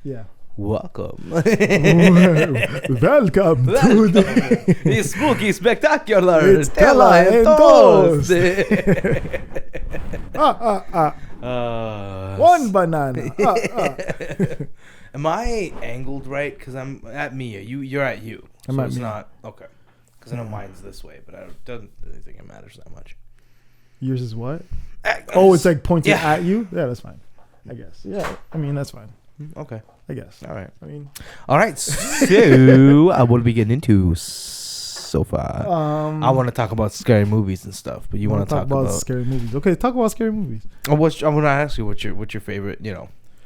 Yeah. Welcome. Welcome to the spooky spectacular. It's Tella and Toast. One banana. Am I angled right? Because I'm at me. You're at you. I'm So at it's me. not okay. Because I know mine's this way, but I doesn't really think it matters that much. Yours is what? It's like pointing Yeah. at you? Yeah, that's fine. I guess. Yeah. I mean, that's fine. Okay. I guess. All right. I mean, All right. So, what are we getting into so far? I want to talk about scary movies and stuff, but you want to talk about scary movies. Okay, talk about scary movies. I want to ask you what your favorite,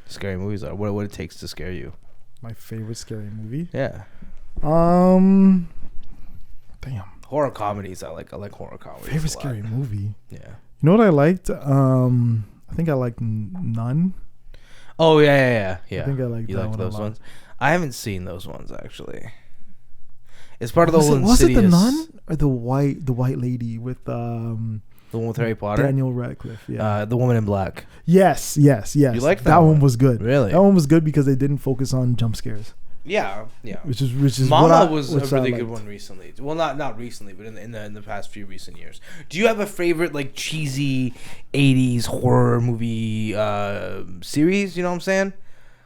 scary movies are. What it takes to scare you. My favorite scary movie? Yeah. Damn. Horror comedies. I like horror comedies. Favorite a lot. scary movie? Yeah. You know what I liked? I think I liked Nun. Oh yeah. I think I liked You that like one those a lot. ones? I haven't seen those ones actually. It's part of the whole Was it the Insidious. Nun or the white lady with The one with Harry Potter. Daniel Radcliffe? Yeah. The Woman in Black. Yes. You liked that one one? was good. Really? That one was good because they didn't focus on jump scares. Yeah. Which is Mama was a which I really good liked. one recently. Well, not recently, but in the past few recent years. Do you have a favorite like cheesy '80s horror movie series? You know what I'm saying?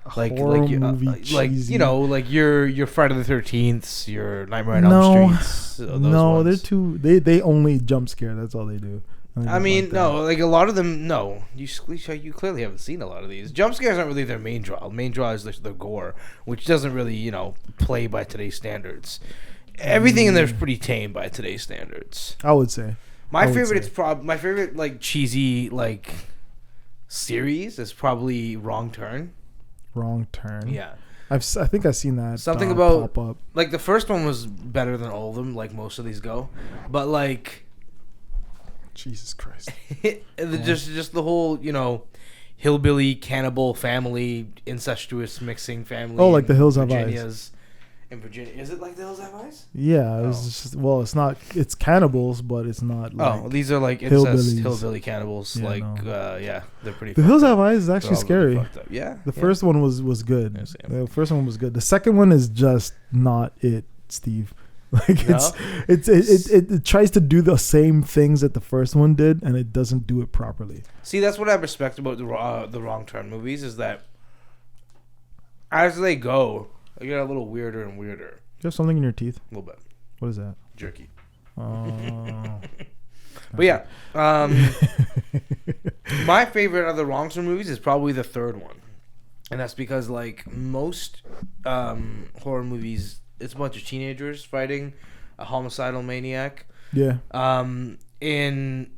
Horror movie cheesy. like your Friday the 13th, your Nightmare on No. Elm Streets. Those No, ones. they're too. They only jump scare. That's all they do. I mean, no, like a lot of them. No, you clearly haven't seen a lot of these. Jump scares aren't really their main draw. The main draw is the gore, which doesn't really play by today's standards. Everything in there is pretty tame by today's standards. I would say. My favorite like cheesy like series is probably Wrong Turn. Wrong Turn. Yeah. I think I've seen that. Something about pop up. like the first one was better than all of them, like most of these go, but like. Jesus Christ. just the whole hillbilly cannibal family, incestuous mixing family. Oh, like The Hills Have Eyes. In Virginia, is it like The Hills Have Eyes? Yeah, it's it's not. It's cannibals, but it's not. Like, These are like incest hillbillies. hillbilly cannibals. Yeah, they're pretty. The Hills Have Eyes is actually scary. Yeah, The first one was good. Yeah, same. The first one was good. The second one is just not it, Steve. Like No? it tries to do the same things that the first one did, and it doesn't do it properly. See, that's what I respect about the Wrong Turn movies is that as they go, they get a little weirder and weirder. You have something in your teeth. A little bit What is that? jerky. Oh. But yeah, my favorite of the Wrong Turn movies is probably the third one, and that's because like most horror movies, it's a bunch of teenagers fighting a homicidal maniac. Yeah. In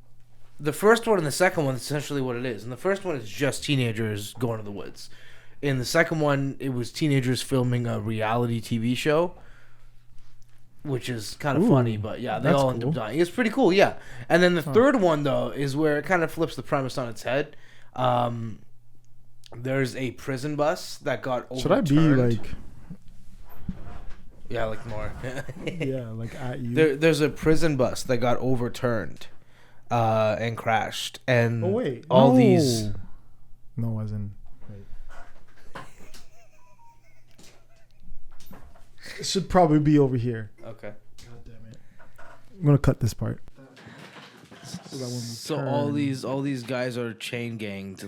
the first one and the second one, it's essentially what it is. In the first one, it's just teenagers going to the woods. In the second one, it was teenagers filming a reality TV show, which is kind of funny, but yeah, they all end up dying. It's pretty cool, yeah. And then the third one, though, is where it kind of flips the premise on its head. There's a prison bus that got overturned. Should I be like? Yeah, like more. Yeah, like at you. There's a prison bus that got overturned and crashed. And these... No, as in... Wait. It should probably be over here. Okay. God damn it. I'm going to cut this part. So all these guys are chain ganged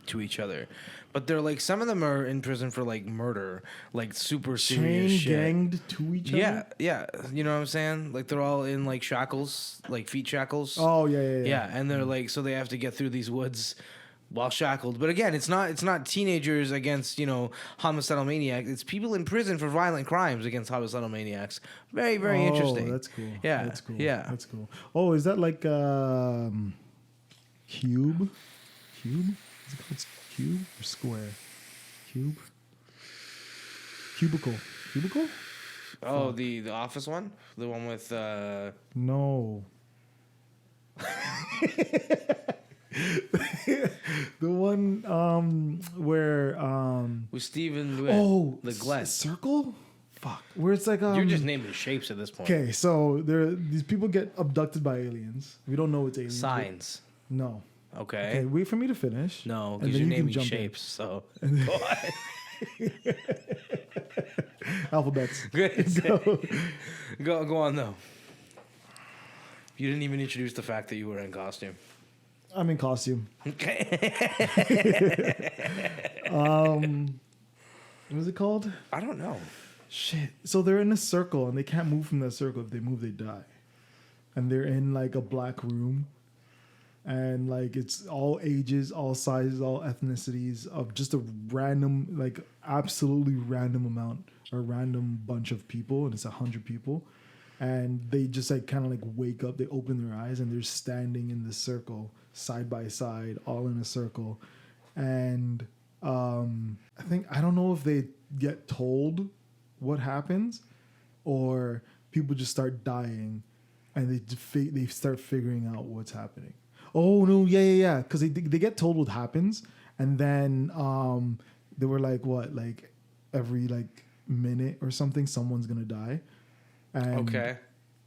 to each other. But they're like, some of them are in prison for like murder, like super serious Chain shit. ganged to each other? Yeah. You know what I'm saying? Like they're all in like shackles, like feet shackles. Oh, yeah. Yeah, and they're like, so they have to get through these woods while shackled. But again, it's not teenagers against, homicidal maniacs. It's people in prison for violent crimes against homicidal maniacs. Very, very interesting. That's cool. Yeah. That's cool. Yeah. That's cool. Oh, is that like cube? Cube? Is it called cube or square? Cube? Cubicle. Cubicle? Oh, the office one? The one with No. The one where with Steven the Glenn. circle? Fuck. Where it's like You're just naming shapes at this point. Okay, so these people get abducted by aliens. We don't know it's aliens. Signs. No. Okay. Wait for me to finish. No, and because then you're you can naming jump in. shapes. So. And Go on. Alphabets. Go. Go on though. You didn't even introduce the fact that you were in costume. I'm in costume. Okay. What is it called? I don't know. Shit. So they're in a circle and they can't move from that circle. If they move, they die. And they're in like a black room. And like it's all ages, all sizes, all ethnicities of just a random, like absolutely random amount, a random bunch of people, and it's 100 people. And they just like kind of like wake up, they open their eyes and they're standing in this circle, side by side, all in a circle. And I don't know if they get told what happens or people just start dying and they start figuring out what's happening. Oh no, yeah. Because they get told what happens, and then they were like, what, like every like minute or something, someone's gonna die, and Okay.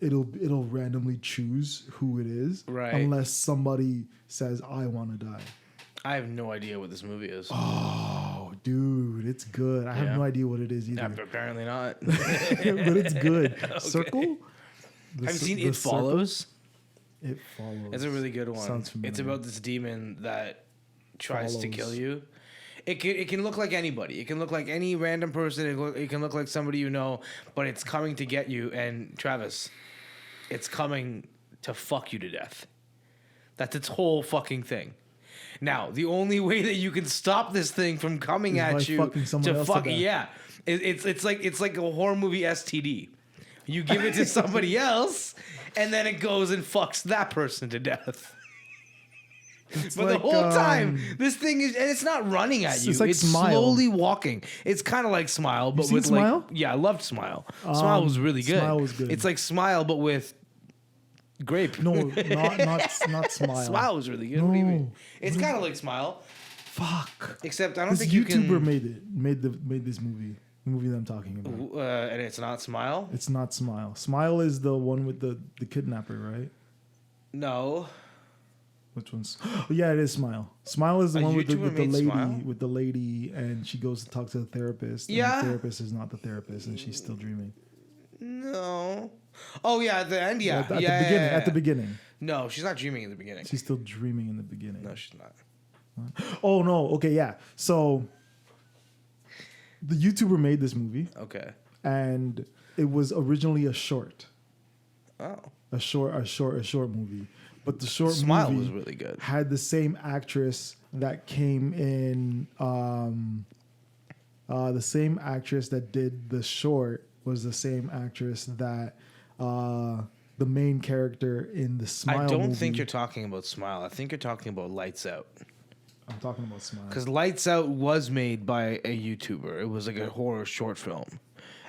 it'll randomly choose who it is, Right. Unless somebody says, I want to die. I have no idea what this movie is. Oh, dude, it's good. I have no idea what it is either, Apparently not. but it's good. Okay. Circle. Have you seen It Follows? It Follows. It's a really good one. Sounds familiar. It's about this demon that tries to Follows. kill you. It can look like anybody. It can look like any random person. It can look like somebody you know, but it's coming to get you. And Travis, it's coming to fuck you to death. That's its whole fucking thing. Now, the only way that you can stop this thing from coming Is by at you fucking someone to else to fuck, death. yeah, it's like a horror movie STD. You give it to somebody else, and then it goes and fucks that person to death. But the like, whole time, this thing is, and it's not running at you. it's like Smile. Slowly walking. It's kind of like Smile, but seen with Smile? like, yeah, I loved Smile. Smile was really good. Smile was good. It's like Smile, but with grape. No, not Smile. Smile was really good. What do you No. mean? It's kind of like Smile, Fuck. except I don't This think you YouTuber can. made this movie. The movie that I'm talking about. And it's not Smile. It's not Smile. Smile is the one with the kidnapper, right? No. Which one's? Oh, yeah, it is Smile. Smile is the A one with the YouTuber made lady Smile? with the lady, and she goes to talk to the therapist. And Yeah. the therapist is not the therapist, and she's still dreaming. No. Oh yeah, at the end, yeah. At the Yeah, beginning. yeah, At the yeah. beginning, No, she's not dreaming in the beginning. she's still dreaming in the beginning. No, she's not. Oh no. Okay, yeah. So the YouTuber made this movie, Okay. and it was originally a short. Oh. A short movie. But the short Smile movie was really good. had the same actress that came in. The same actress that did the short was the same actress that the main character in the Smile I don't movie. think you're talking about Smile. I think you're talking about Lights Out. I'm talking about Smile. Because Lights Out was made by a YouTuber. It was like a horror short film.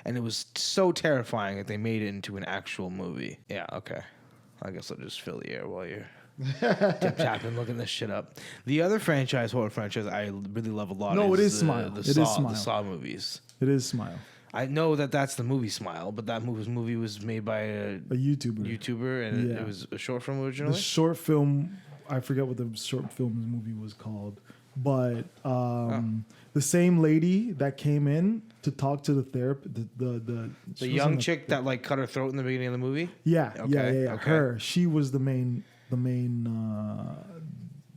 And it was so terrifying that they made it into an actual movie. Yeah, okay. I guess I'll just fill the air while you're tapping, looking this shit up. The other horror franchise I really love a lot No, is it is the, Smile. The It Saw, is Smile. The Saw movies. It is Smile. I know that that's the movie Smile, but that movie was made by a A YouTuber. YouTuber, and Yeah. it was a short film The originally. short film, I forget what the short film movie was called, but the same lady that came in to talk to the therapist, The she was young in chick that like cut her throat in the beginning of the movie. yeah, Okay, yeah. okay. Her, she was the main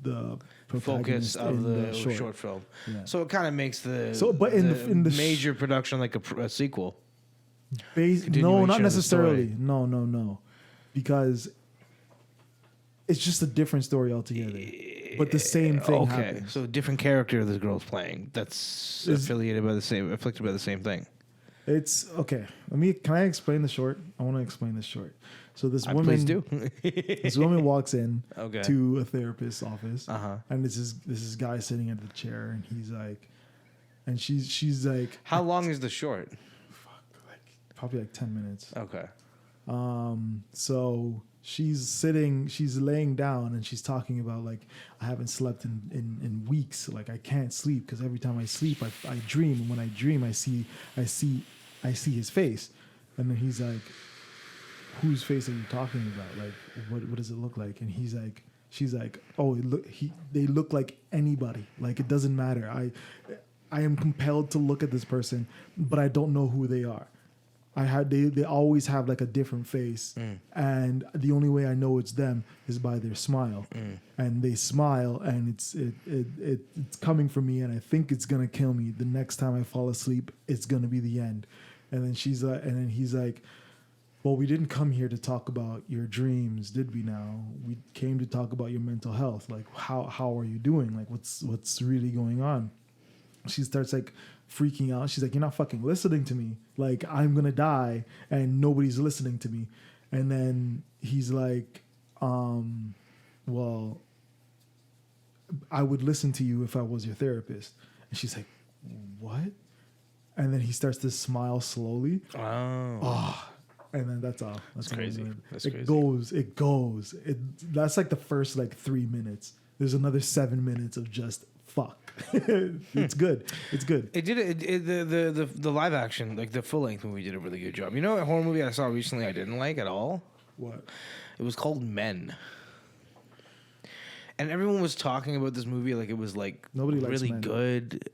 the Focus protagonist of in the short film. Yeah. So it kind of makes the But in the major production like a sequel. No, Continuation not of the necessarily. story. No, because it's just a different story altogether. But the same thing Okay, happens. so a different character the girl's playing that's affiliated by the same, afflicted by the same thing. It's okay. Can I explain the short? I want to explain this short. So this woman, Please do. this woman walks in Okay. to a therapist's office, Uh-huh. and this is guy sitting at the chair, and he's like, and she's like, How long is the short? like probably like 10 minutes. Okay. So she's laying down, and she's talking about like, I haven't slept in weeks. Like I can't sleep because every time I sleep, I dream, and when I dream, I see his face, and then he's like, whose face are you talking about? Like, what does it look like? And she's like, oh, they look like anybody. Like it doesn't matter. I am compelled to look at this person, but I don't know who they are. They always have like a different face, and the only way I know it's them is by their smile. And they smile, and it's coming from me, and I think it's gonna kill me. The next time I fall asleep, it's gonna be the end. And then he's like, well, we didn't come here to talk about your dreams, did we? Now we came to talk about your mental health. Like, how are you doing? Like, what's really going on? She starts like freaking out. She's like, you're not fucking listening to me. Like, I'm gonna die and nobody's listening to me. And then he's like, well, I would listen to you if I was your therapist. And she's like, what? And then he starts to smile slowly. Oh. And then that's all. That's crazy. It goes. That's like the first like 3 minutes. There's another 7 minutes of just fuck. It's good. It did the live action, like the full length movie, did a really good job. You know, a horror movie I saw recently I didn't like at all. What? It was called Men. And everyone was talking about this movie like it was like Nobody really likes men. good.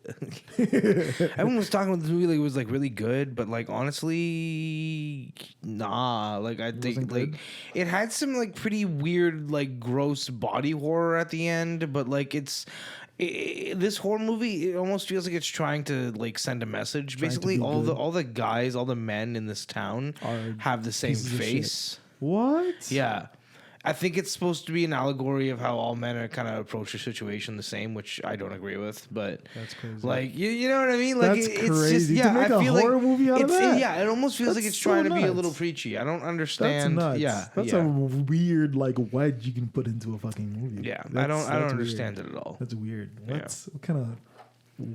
Everyone was talking about this movie like it was like really good, but like honestly, nah. Like I think like it had some like pretty weird like gross body horror at the end, but like this horror movie, it almost feels like it's trying to like send a message. Basically, all the guys, all the men in this town have the same face. What? Yeah. I think it's supposed to be an allegory of how all men are kind of approach a situation the same, which I don't agree with. But that's crazy. Like you know what I mean? Like that's it's crazy. just to make a horror movie out of that. Yeah, it almost feels like it's so trying to be a nuts. little preachy. I don't understand. That's nuts. Yeah, that's a weird like wedge you can put into a fucking movie. Yeah, I don't understand it at all. That's weird. What kind of?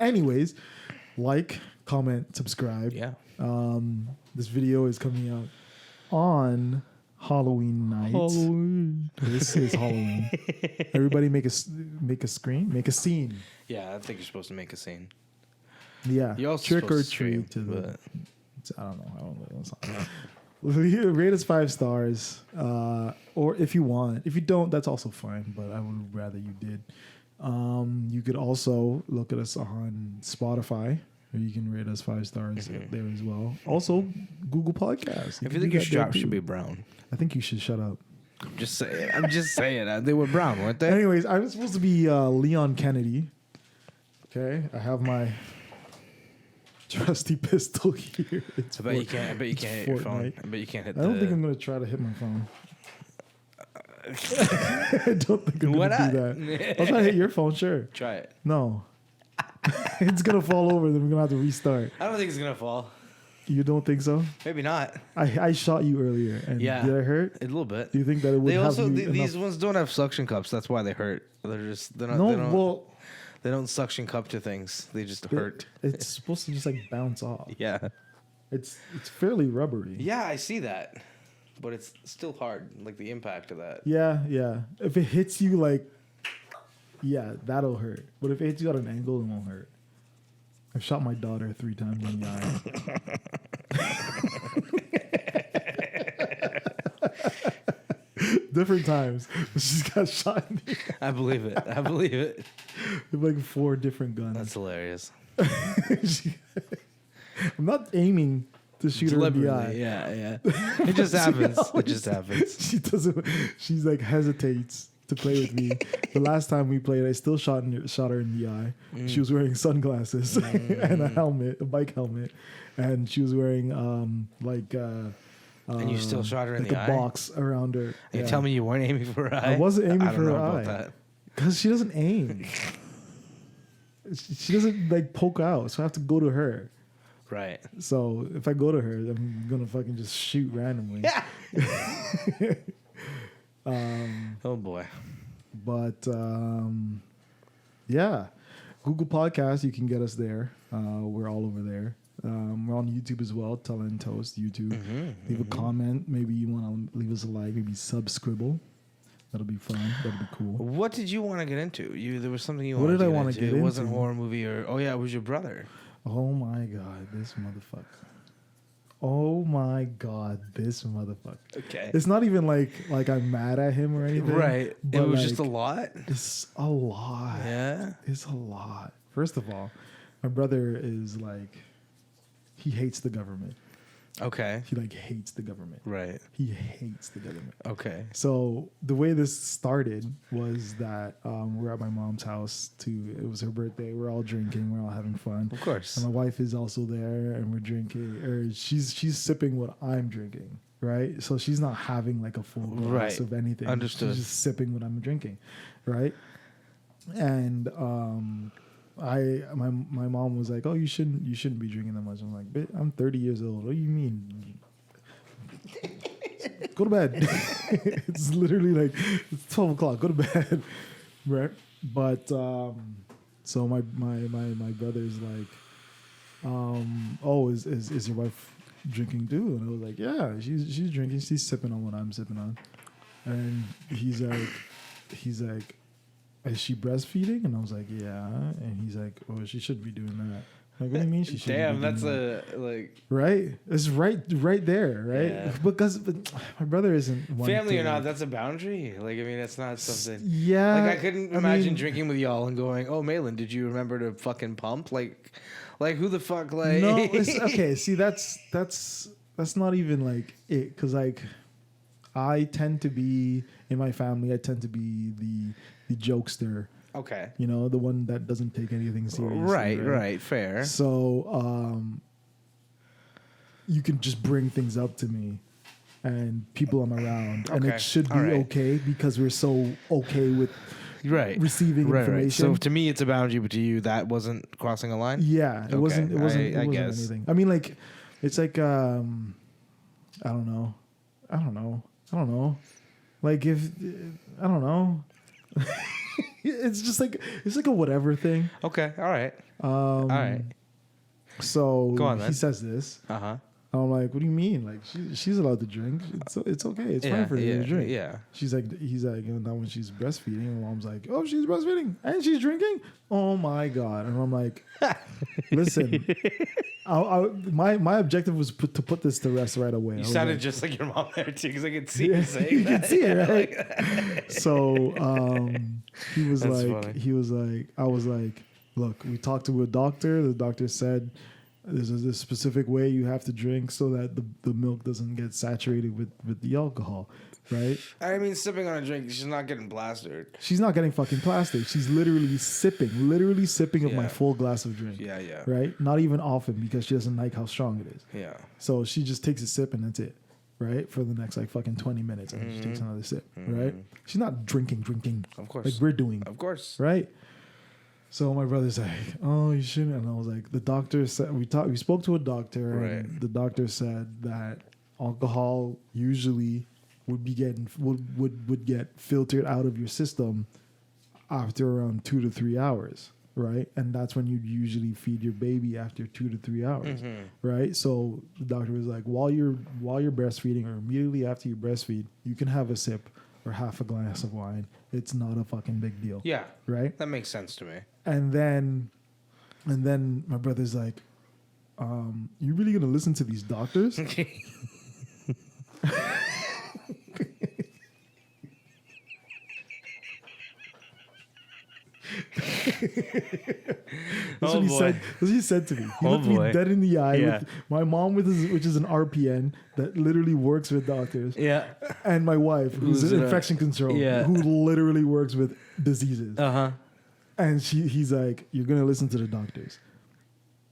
Anyways, like, comment, subscribe. Yeah. This video is coming out on Halloween night. This is Halloween. Everybody make a scene. Yeah, I think you're supposed to make a scene. Yeah. You're also trick or supposed to stream, treat to the. I don't know. Rate us 5 stars, or if you want. If you don't, that's also fine. But I would rather you did. You could also look at us on Spotify. Or you can rate us 5 stars there as well. Also, Google Podcasts. I feel like your strap should be brown. I think you should shut up. I'm just saying. They were brown, weren't they? Anyways, I'm supposed to be Leon Kennedy. Okay, I have my trusty pistol here. I bet you can't hit your phone. I bet you can't hit. I don't think I'm gonna try to hit my phone. I don't think I'm gonna do that. I'll try to hit your phone. Sure. Try it. No. It's gonna fall over. Then we're gonna have to restart. I don't think it's gonna fall. You don't think so? Maybe not. I shot you earlier, and did I hurt? A little bit. Do you think that it would? These ones don't have suction cups. That's why they hurt. They're not. No, they don't suction cup to things. They just hurt. It's supposed to just like bounce off. Yeah. It's fairly rubbery. Yeah, I see that, but it's still hard. Like the impact of that. Yeah. If it hits you like. Yeah, that'll hurt. But if it hits you at an angle, it won't hurt. I've shot my daughter 3 times in the eye. Different times. She's got shot in the eye. I believe it. With like 4 different guns. That's hilarious. I'm not aiming to shoot her in the eye. Yeah. It just happens. She doesn't. She's like hesitates to play with me. The last time we played, I still shot her in the eye. She was wearing sunglasses and a bike helmet, and she was wearing and you still shot her in the eye? Like a box around her. You tell me you weren't aiming for her eye? I wasn't aiming for her eye. That. Because she doesn't aim. She doesn't like poke out, so I have to go to her. Right. So if I go to her, I'm gonna fucking just shoot randomly. Yeah. Oh boy. But yeah, Google Podcasts, you can get us there. We're all over there. We're on YouTube as well. Tella and Toast YouTube. Leave a comment. Maybe you want to leave us a like. Maybe subscribble. That'll be fun. That'll be cool. What did you want to get into? There was something you what wanted did to I get want into. to get it into? wasn't a horror movie or it was your brother. Oh my god, this motherfucker. Oh my god, this motherfucker. Okay. It's not even like I'm mad at him or anything. Right. It was just a lot. It's a lot. Yeah. It's a lot. First of all, my brother is like, he hates the government. Okay. He like hates the government. Right. He hates the government. Okay. So the way this started was that we're at my mom's house. It was her birthday. We're all drinking. We're all having fun. Of course. And my wife is also there, and we're drinking. Or she's sipping what I'm drinking, right? So she's not having like a full glass of anything. Understood. She's just sipping what I'm drinking, right? And my mom was like, "Oh, you shouldn't be drinking that much." I'm like, "Bitch, I'm 30 years old. What do you mean? Go to bed." It's literally like it's 12 o'clock. Go to bed, right? But so my brother's like, "Oh, is your wife drinking too?" And I was like, "Yeah, she's drinking. She's sipping on what I'm sipping on." And he's like, "Is she breastfeeding?" And I was like, "Yeah." And he's like, "Oh, she should be doing that." Like, what do you mean she should? Damn, be doing that's that? like Right. It's right there, right? Yeah. But my brother isn't one family to, or not. That's a boundary. Like, I mean, that's not something. Yeah. Like, I couldn't imagine drinking with y'all and going, "Oh, Malin, did you remember to fucking pump?" Like who the fuck? Like, No. Okay. See, that's not even like it, because like I tend to be in my family. I tend to be the jokester. Okay. You know, the one that doesn't take anything seriously. Right, fair. So you can just bring things up to me and people I'm around, and Okay. it should be All right. okay because we're so okay with receiving information. Right. So to me, it's a boundary, but to you, that wasn't crossing a line. Yeah, it wasn't. It wasn't. I It wasn't guess. anything. I mean, like, it's like I don't know. Like if I don't know. It's just like it's like a whatever thing. Okay. All right. All right. So Go on, he then. says this. Uh-huh. I'm like, what do you mean? Like she's allowed to drink. It's okay. It's fine for her to drink. Yeah. He's like, and now when she's breastfeeding, my mom's like, oh, she's breastfeeding and she's drinking. Oh my god! And I'm like, listen, my objective was to put this to rest right away. You I was sounded like, just like your mom there too, because I could see you Yeah, saying you that. can see it, right? Like- So he was That's like, funny. I was like, look, we talked to a doctor. The doctor said there's this specific way you have to drink so that the milk doesn't get saturated with the alcohol, right? I mean, sipping on a drink, she's not getting blasted. She's not getting fucking plastic. She's literally sipping of my Yeah. full glass of drink. Yeah, yeah. Right? Not even often because she doesn't like how strong it is. Yeah. So she just takes a sip and that's it. Right? For the next like fucking 20 minutes. And she takes another sip. Right? She's not drinking. Of course. Like we're doing. Of course. Right? So my brother's like, oh, you shouldn't. And I was like, the doctor said, we spoke to a doctor, and Right. the doctor said that alcohol usually would get filtered out of your system after around 2 to 3 hours, right? And that's when you'd usually feed your baby after 2 to 3 hours, right? So the doctor was like, while you're breastfeeding or immediately after you breastfeed, you can have a sip or half a glass of wine. It's not a fucking big deal. Yeah. Right? That makes sense to me. And then my brother's like, you really gonna listen to these doctors? That's what he said. That's what he said to me. He looked me dead in the eye. Yeah. With my mom, which is an RPN that literally works with doctors, Yeah. and my wife, who's Who's an a- infection control, yeah. who literally works with diseases. Uh-huh. And he's like, you're gonna listen to the doctors,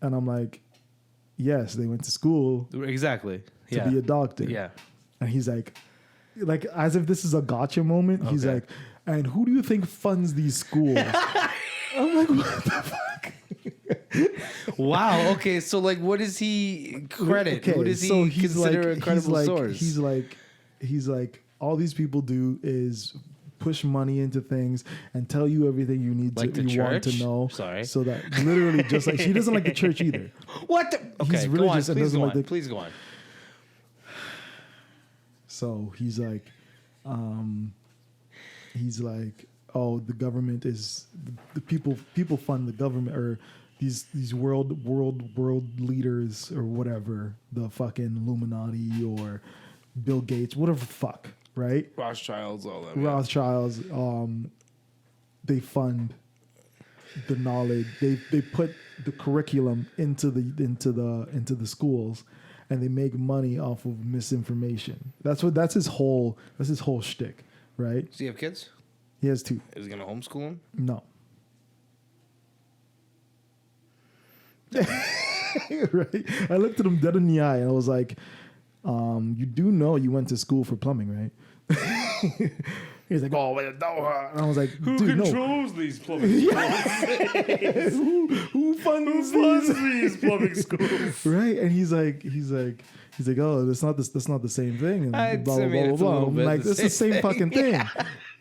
and I'm like, yes, they went to school Exactly. to be a doctor. Yeah. And he's like as if this is a gotcha moment. He's Okay. like, and who do you think funds these schools? I'm like, what the fuck? Wow. Okay. So, like, what does he credit? Okay, Who does he so he's consider a credible source? He's like, all these people do is push money into things and tell you everything you need Like to the you want to church? know. Sorry. So that literally just like she doesn't like the church either. What? Okay. He's Go on. religious and Please doesn't go like on. the- Please go on. So he's like, oh, the government is the people fund the government, or these world leaders or whatever, the fucking Illuminati or Bill Gates, whatever the fuck, right? Rothschilds, all that. Rothschilds, they fund the knowledge. They put the curriculum into the schools, and they make money off of misinformation. That's his whole shtick, right? Does he have kids? He has 2. Is he gonna homeschool him? No. Right. I looked at him dead in the eye and I was like, you do know you went to school for plumbing, right? He's like, oh, wait, no. And I was like, Who dude, controls these plumbing schools? who funds these plumbing schools? Right? And he's like, oh, that's not the same thing. And I'd blah, say, blah, blah, blah, blah. I'm like, it's the same fucking thing. Yeah.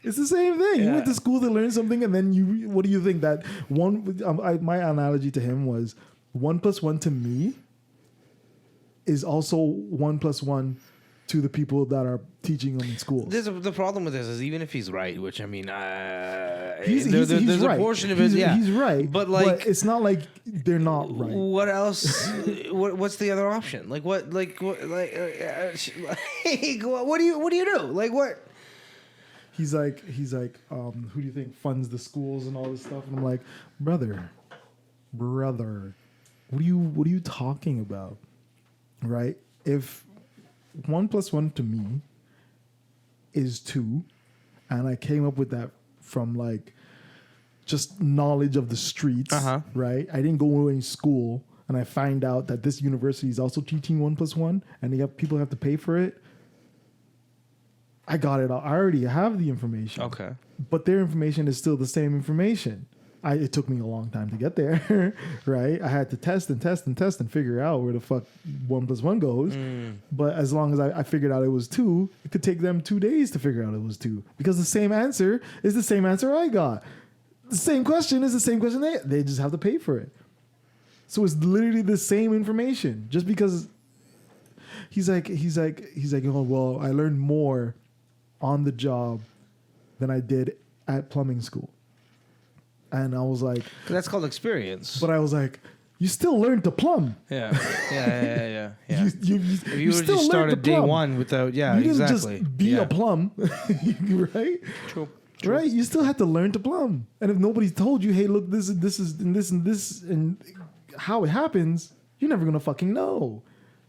It's the same thing. You went to school to learn something, and then what do you think that one? My analogy to him was 1 + 1 to me is also 1 + 1 to the people that are teaching them in schools. The problem with this is even if he's right, which I mean, He's there's right. a portion of it. He's right, but like, it's not like they're not right. What else? What's the other option? Like what? Like what? Like what do you do? Like what? He's like, who do you think funds the schools and all this stuff? And I'm like, brother, what are you talking about? Right? If 1 + 1 to me is 2, and I came up with that from like just knowledge of the streets, right? I didn't go to any school, and I find out that this university is also teaching 1 + 1, and people have to pay for it. I got it all. I already have the information. Okay. But their information is still the same information. It took me a long time to get there, right? I had to test and figure out where the fuck 1 + 1 goes. But as long as I figured out it was 2, it could take them 2 days to figure out it was 2. Because the same answer is the same answer I got. The same question is the same question they just have to pay for it. So it's literally the same information. Just because he's like, oh, well, I learned more on the job than I did at plumbing school. And I was like, that's called experience. But I was like, you still learned to plumb. Yeah. If you would just started day one without, you didn't just be a plumb, right? True. Right? You still had to learn to plumb. And if nobody told you, hey, look, this and how it happens, you're never gonna fucking know,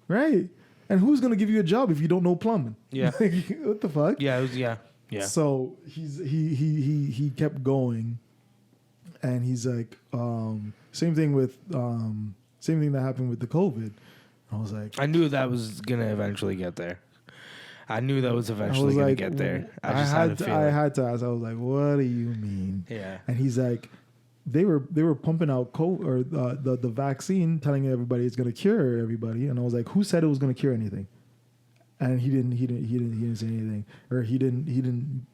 right? And who's gonna give you a job if you don't know plumbing? Yeah. What the fuck? Yeah. Yeah. So he kept going, and he's like, same thing that happened with the COVID. I was like, I knew that was gonna eventually get there. I knew that was eventually gonna get there. I had to ask. I was like, what do you mean? Yeah. And he's like, they were pumping out the vaccine, telling everybody it's gonna cure everybody. And I was like, who said it was gonna cure anything? And he didn't say anything, or he didn't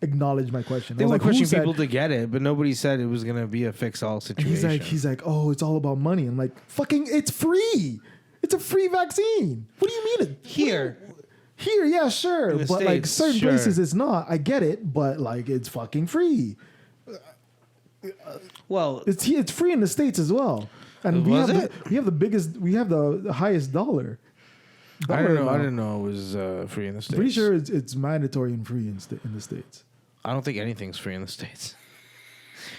acknowledge my question. They were pushing people to get it, but nobody said it was gonna be a fix-all situation. He's like, oh, it's all about money. I'm like, fucking, it's free. It's a free vaccine. What do you mean? Here, yeah, sure, but States, like certain places, it's not. I get it, but like it's fucking free. Well, it's free in the States as well, and we have the highest dollar. I didn't know it was free in the States. Pretty sure it's mandatory and free in the States. I don't think anything's free in the States.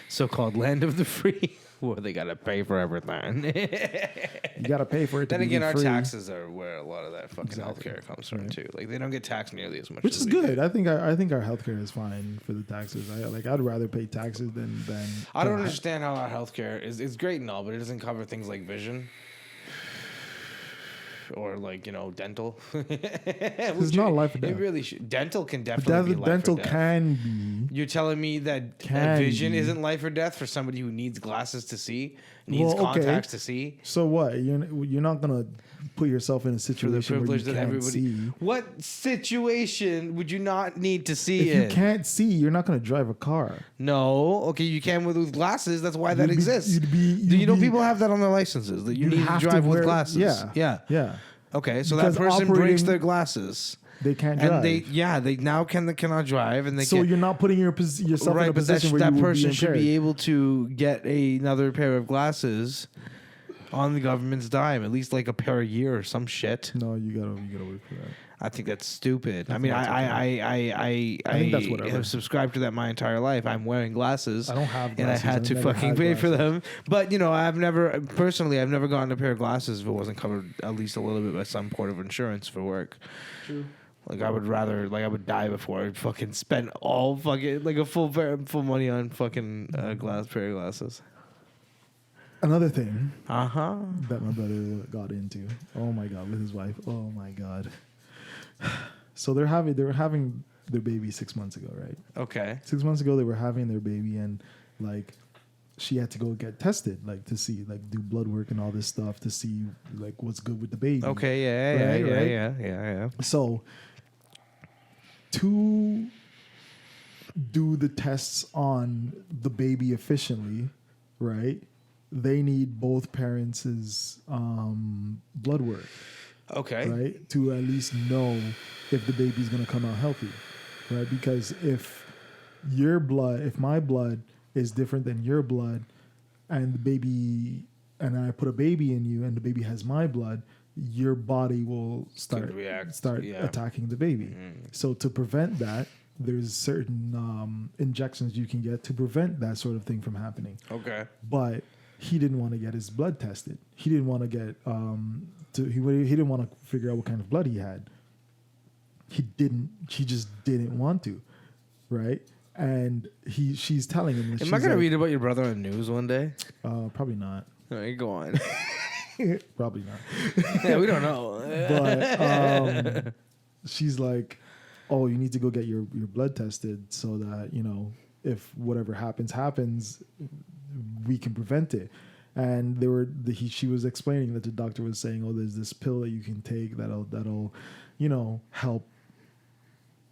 So-called land of the free. Well, they gotta pay for everything. You gotta pay for it. Then again, our taxes are where a lot of that fucking healthcare comes from too. Like they don't get taxed nearly as much, which is good. I think our healthcare is fine for the taxes. I'd rather pay taxes than. I don't understand how our healthcare is. It's great and all, but it doesn't cover things like vision. Or like dental. It's not life or death. It really should. Dental can definitely be life dental or death. Can be. You're telling me that vision isn't life or death for somebody who needs glasses to see, needs contacts to see. So what? You're not gonna put yourself in a situation where you can't see. What situation would you not need to see? If you can't see, you're not gonna drive a car. No. Okay, you can with glasses. That's why that exists. People have that on their licenses that you need to drive with glasses. Yeah. Okay, so that person breaks their glasses. They can't drive. And they now cannot drive, and so you're not putting yourself in a position where that person should be able to get another pair of glasses on the government's dime, at least like a pair a year or some shit. No, you gotta wait for that. I think that's stupid. I I mean, think I think that's whatever. have subscribed to that my entire life. I'm wearing glasses. I don't have and I glasses. had I've to never fucking had pay for glasses. them. But I've never gotten a pair of glasses if it wasn't covered at least a little bit by some sort of insurance for work. True. Like I would die before I'd fucking spend all fucking like a full money on fucking pair of glasses. Another thing Uh-huh. that my brother got into. Oh my god, with his wife. Oh my god. So they were having their baby 6 months ago, right? Okay. 6 months ago they were having their baby, and like she had to go get tested, like to see, like do blood work and all this stuff to see like what's good with the baby. Okay, yeah. So to do the tests on the baby efficiently, right? They need both parents' blood work, Okay. right? To at least know if the baby's gonna come out healthy, right? Because if my blood is different than your blood, and I put a baby in you, and the baby has my blood, your body will start attacking the baby. So to prevent that, there's certain injections you can get to prevent that sort of thing from happening. Okay. But he didn't want to get his blood tested. He didn't want to get he didn't want to figure out what kind of blood he had. He just didn't want to, right? And she's telling him. Am I gonna read about your brother on the news one day? Probably not. All right, go on. Probably not. Yeah, we don't know. But she's like, "Oh, you need to go get your blood tested so that if whatever happens, we can prevent it." And she was explaining that the doctor was saying, "Oh, there's this pill that you can take that'll help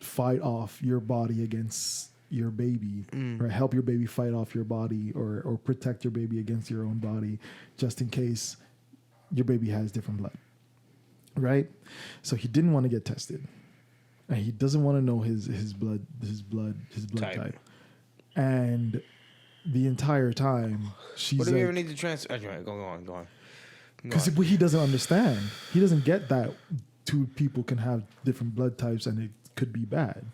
fight off your body against your baby, or help your baby fight off your body, or protect your baby against your own body, just in case your baby has different blood." Right? So he didn't want to get tested, and he doesn't want to know his blood type. And the entire time she's What do like, we ever need to transfer? Go on. because he doesn't understand. He doesn't get that two people can have different blood types and it could be bad.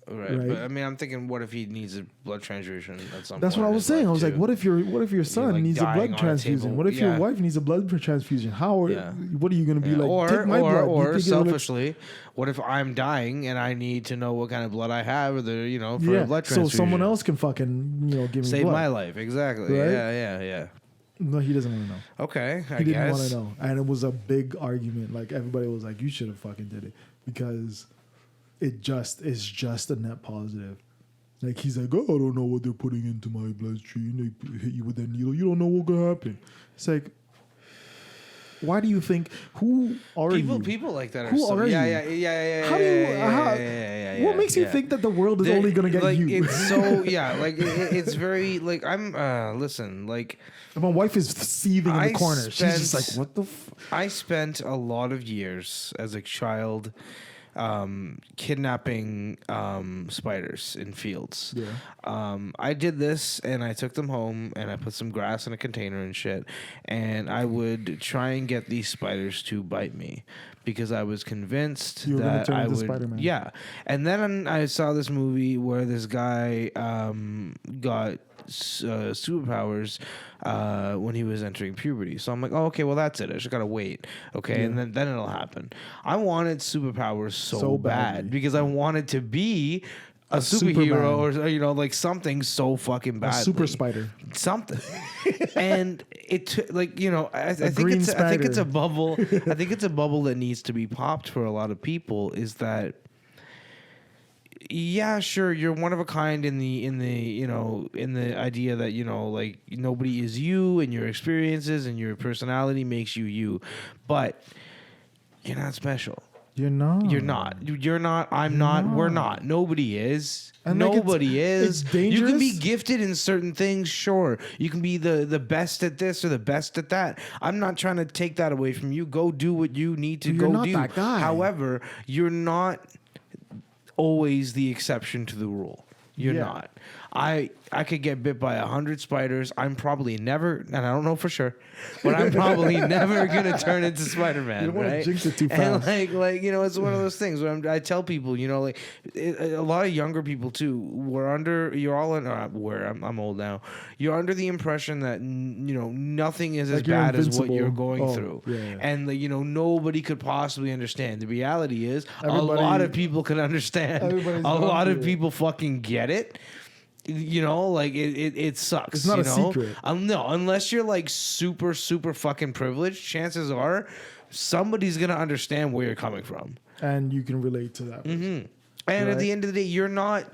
Right. But I mean, I'm thinking, what if he needs a blood transfusion at some point? That's what I was saying. I was like, what if your son like needs a dying blood on a transfusion? table. What if your wife needs a blood transfusion? What are you going to be like? Take my blood. Or selfishly, what if I'm dying and I need to know what kind of blood I have, or for a blood transfusion? So someone else can fucking give me save blood. my life. Exactly. Right? Yeah. No, he doesn't want to know. Okay, He didn't want to know, and it was a big argument. Like everybody was like, "You should have fucking did it," because it just is just a net positive. Like he's like, "Oh, I don't know what they're putting into my bloodstream. They hit you with a needle. You don't know what could happen." It's like, why do you think? Who are you? People like that. Who are you? Yeah. How do you? What makes you think that the world is only gonna get you? It's so it's very like I'm. Listen, like my wife is seething in the corner. She's just like, "What the?" I spent a lot of years as a child kidnapping spiders in fields. Yeah. I did this, and I took them home, and I put some grass in a container and shit, and I would try and get these spiders to bite me because I was convinced you were that turn I into would. Spider-Man. Yeah, and then I saw this movie where this guy got superpowers when he was entering puberty. So I'm like, oh, okay, well that's it. I just gotta wait, okay, Yeah. and then it'll happen. I wanted superpowers so bad badly. because I wanted to be a superhero or like something so fucking bad, A super spider. something. And it I think green I think it's spider. a bubble. I think it's a bubble that needs to be popped for a lot of people. Is that yeah, sure, you're one of a kind in the idea that like nobody is you, and your experiences and your personality makes you, but you're not special. You're not. You're not. You're not. I'm not. We're not. Nobody is. And like, nobody is. it's dangerous. You can be gifted in certain things, sure. You can be the best at this or the best at that. I'm not trying to take that away from you. Go do what you need to You're go not do. that guy. However, you're not always the exception to the rule. You're Yeah. not. I could get bit by 100 spiders. I'm probably never, and I don't know for sure, but I'm probably never gonna turn into Spider-Man. You don't want right? to jinx it too And fast. like it's one of those things where I tell people, like a lot of younger people too. You're all in. I'm old now. You're under the impression that nothing is as Like you're bad as what invincible. you're going Oh, through, yeah. and nobody could possibly understand. The reality is, Everybody- a lot of people can understand. Everybody's A gone lot of through it. people fucking get it. Like it sucks. It's not a secret. No, unless you're like super, super fucking privileged, chances are somebody's gonna understand where you're coming from. And you can relate to that. Mm-hmm. And at Right. the end of the day, you're not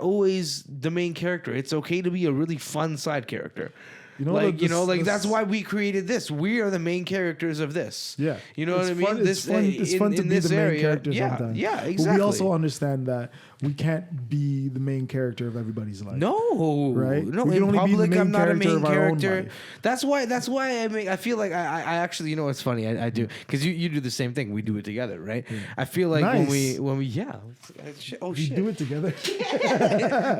always the main character. It's okay to be a really fun side character. That's why we created this. We are the main characters of this. Yeah. You know It's what I mean? fun- it's fun to be the main character yeah, sometimes. Yeah, exactly. But we also understand that we can't be the main character of everybody's life. No, Right? No, We can in only be the public, main I'm not a character main of our own character. life. That's why I feel like I actually, it's funny. I do because you do the same thing. We do it together, right? I feel like when Nice. we We shit. do it together.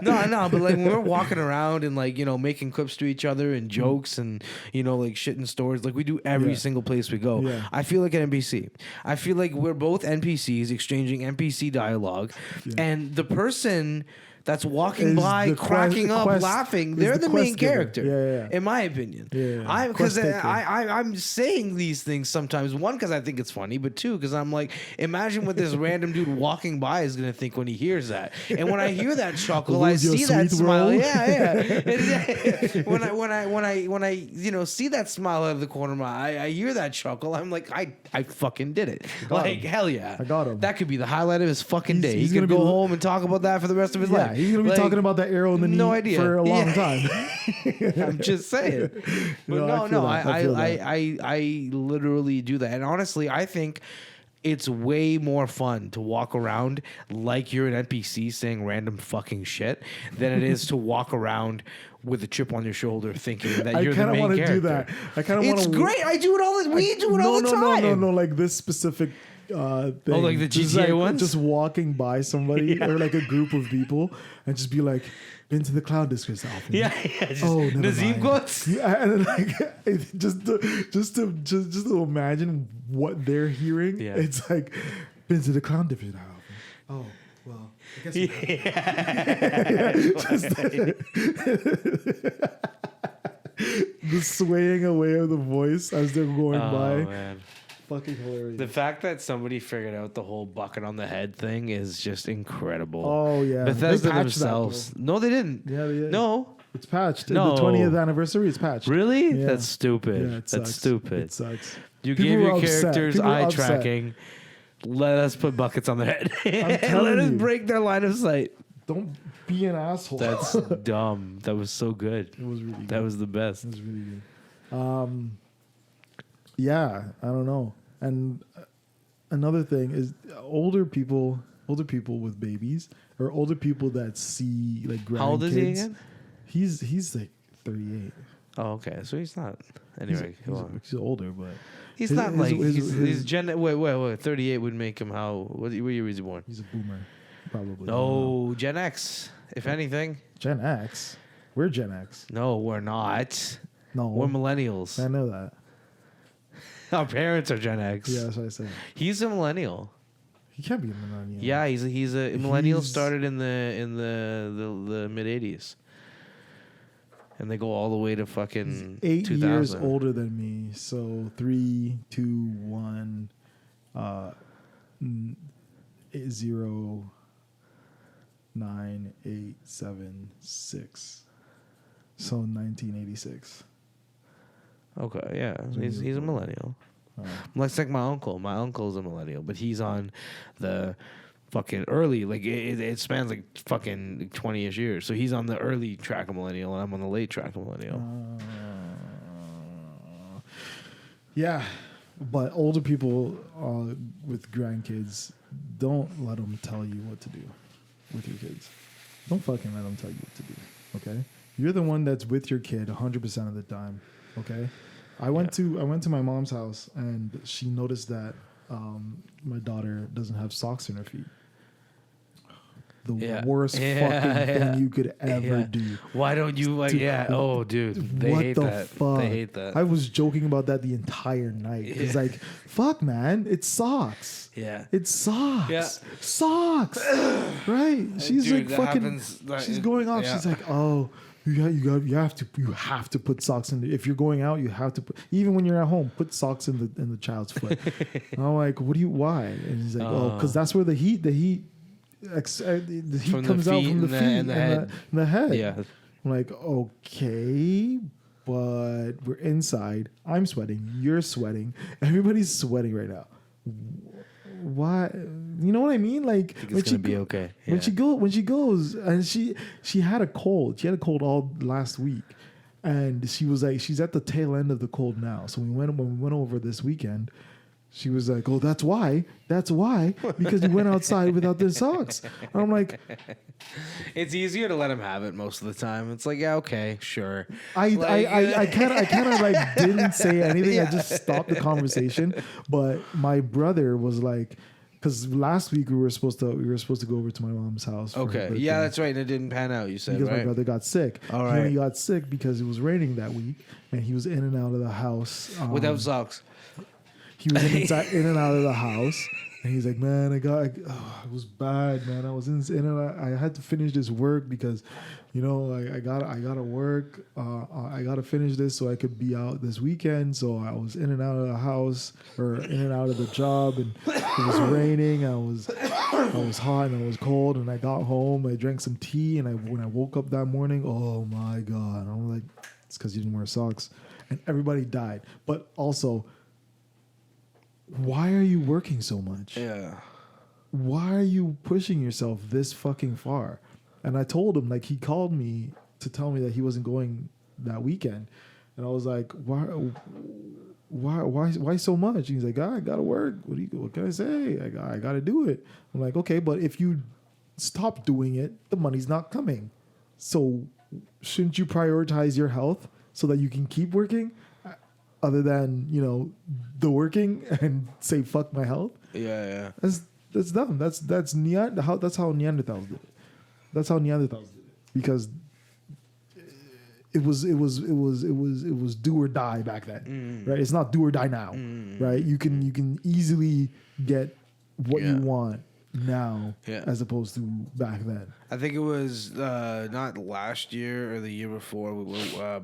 No, but like when we're walking around and like making clips to each other and jokes and like shit in stores, like we do every Yeah. single place we go. Yeah. I feel like an NPC. I feel like we're both NPCs exchanging NPC dialogue, and the person that's walking Is by, the cracking up, quest- laughing, is they're the the main quest giver. character, Yeah. in my opinion. Yeah. Because Quest taker. I'm saying these things sometimes. One, because I think it's funny, but two, because I'm like, imagine what this random dude walking by is gonna think when he hears that. And when I hear that chuckle, I Lose your see that sweet smile. world. Yeah. when I see that smile out of the corner of my eye, I hear that chuckle. I'm like, I fucking did it. Like him. hell yeah, I got him. That could be the highlight of his fucking day. he's He could gonna go be- home and talk about that for the rest of his Yeah, life. he's gonna be Like, talking about that arrow in the knee no idea. for a long Yeah. time. I'm just saying. But No, I feel that. I feel that. I literally do that. And honestly, I think it's way more fun to walk around like you're an NPC saying random fucking shit than it is to walk around with a chip on your shoulder thinking that I you're the kind of main want to character. do that. I kind of want It's to. great. I do it all the we do it all the time. No. Like this specific thing. like the Just GTA like, ones? Just walking by somebody or like a group of people and just be like, been to the Cloud District often. Yeah. Just Never Nazim mind. quotes. Yeah, and then like just to imagine what they're hearing. Yeah. It's like been to the Cloud District often. Oh well, I guess. The swaying away of the voice as they're going by. Man. Fucking hilarious. The fact that somebody figured out the whole bucket on the head thing is just incredible. Oh yeah, Bethesda They patched that, themselves. though. No, they didn't. Yeah, they did. No. It's patched. No. The 20th anniversary is patched. Really? Yeah. That's stupid. Yeah, it That's sucks. stupid. It sucks. You People gave were your upset. characters People were eye upset. tracking. Let us put buckets on their head. and telling let us you. break their line of sight. Don't be an asshole. That's dumb. That was so good. It was really good. That was the best. It was really good. Yeah, I don't know. And another thing is older people with babies or older people that see like grandkids. How old is he again? He's like 38. Oh, okay. So he's not. Anyway, He's older, but he's his- not his- like his- he's his- Gen. Wait. 38 would make him how? What year was he born? he's a boomer, probably. No, Gen X. If anything. Gen X. We're Gen X. No, we're not. No, We're millennials. I know that. Our parents are Gen X. Yeah, that's what I said. He's a millennial. He can't be a millennial. Yeah, he's a millennial. He's- Started in the mid '80s, and they go all the way to fucking 8 2000. years older than me. So 3, 2, 1, 0, 9, 8, 7, 6. So 1986. Okay, yeah, he's a millennial. Like my uncle. My uncle's a millennial, but he's on the fucking early. Like it spans like fucking 20ish years. So he's on the early track of millennial, and I'm on the late track of millennial. Yeah, but older people with grandkids, don't let them tell you what to do with your kids. Don't fucking let them tell you what to do. Okay, you're the one that's with your kid 100% of the time. Okay, I went to my mom's house and she noticed that my daughter doesn't have socks in her feet. the Yeah. worst Yeah, fucking yeah. thing you could ever Yeah. do. Why don't you like? Dude, Yeah. Oh, dude, they what hate the that. fuck? They hate that. I was joking about that the entire night. It's Yeah. like, fuck, man, it sucks. Yeah. It sucks. Yeah. Sucks. Right? She's Dude, like that fucking. happens- that- She's going off. yeah. She's like, oh, you have to put socks in. If you're going out, you have to put. Even when you're at home, put socks in the child's foot. And I'm like, why? And he's like, oh, because that's where the heat From the comes out feet from the and feet the head. and the head. Yeah. I'm like, okay, but we're inside. I'm sweating. You're sweating. Everybody's sweating right now. Why? You know what I mean? Like It's gonna be okay. When Yeah. she goes, and she had a cold. She had a cold all last week, and she was like, she's at the tail end of the cold now. So when we went over this weekend. She was like, "Oh, that's why, because you went outside without the socks." And I'm like, It's easier to let him have it most of the time. It's like, yeah, okay, sure. I kind of like didn't say anything. Yeah. I just stopped the conversation. But my brother was like, because last week we were supposed to go over to my mom's house. For her Okay, birthday yeah, that's right. And it didn't pan out. You said because my right. brother got sick. All He right. only got sick because it was raining that week, and he was in and out of the house Without socks. He was in and out of the house, and he's like, "Man, it was bad, man. I was in and out. I had to finish this work because, you know, I gotta work. I gotta finish this so I could be out this weekend. So I was in and out of the house or in and out of the job, and it was raining. I was hot and I was cold, and I got home. I drank some tea, and when I woke up that morning, oh my god! And I'm like, it's because you didn't wear socks, and everybody died. But also, why are you working so much? Yeah. Why are you pushing yourself this fucking far? And I told him, like, he called me to tell me that he wasn't going that weekend. And I was like, why so much? And he's like, I gotta work. What can I say? I gotta do it. I'm like, okay, but if you stop doing it, the money's not coming. So shouldn't you prioritize your health so that you can keep working? Other than, you know, the working and say fuck my health. Yeah. That's dumb. That's how Neanderthals did it. That's how Neanderthals did it. Because it was do or die back then. Right? It's not do or die now. Right? You can easily get what you want now as opposed to back then. I think it was not last year or the year before.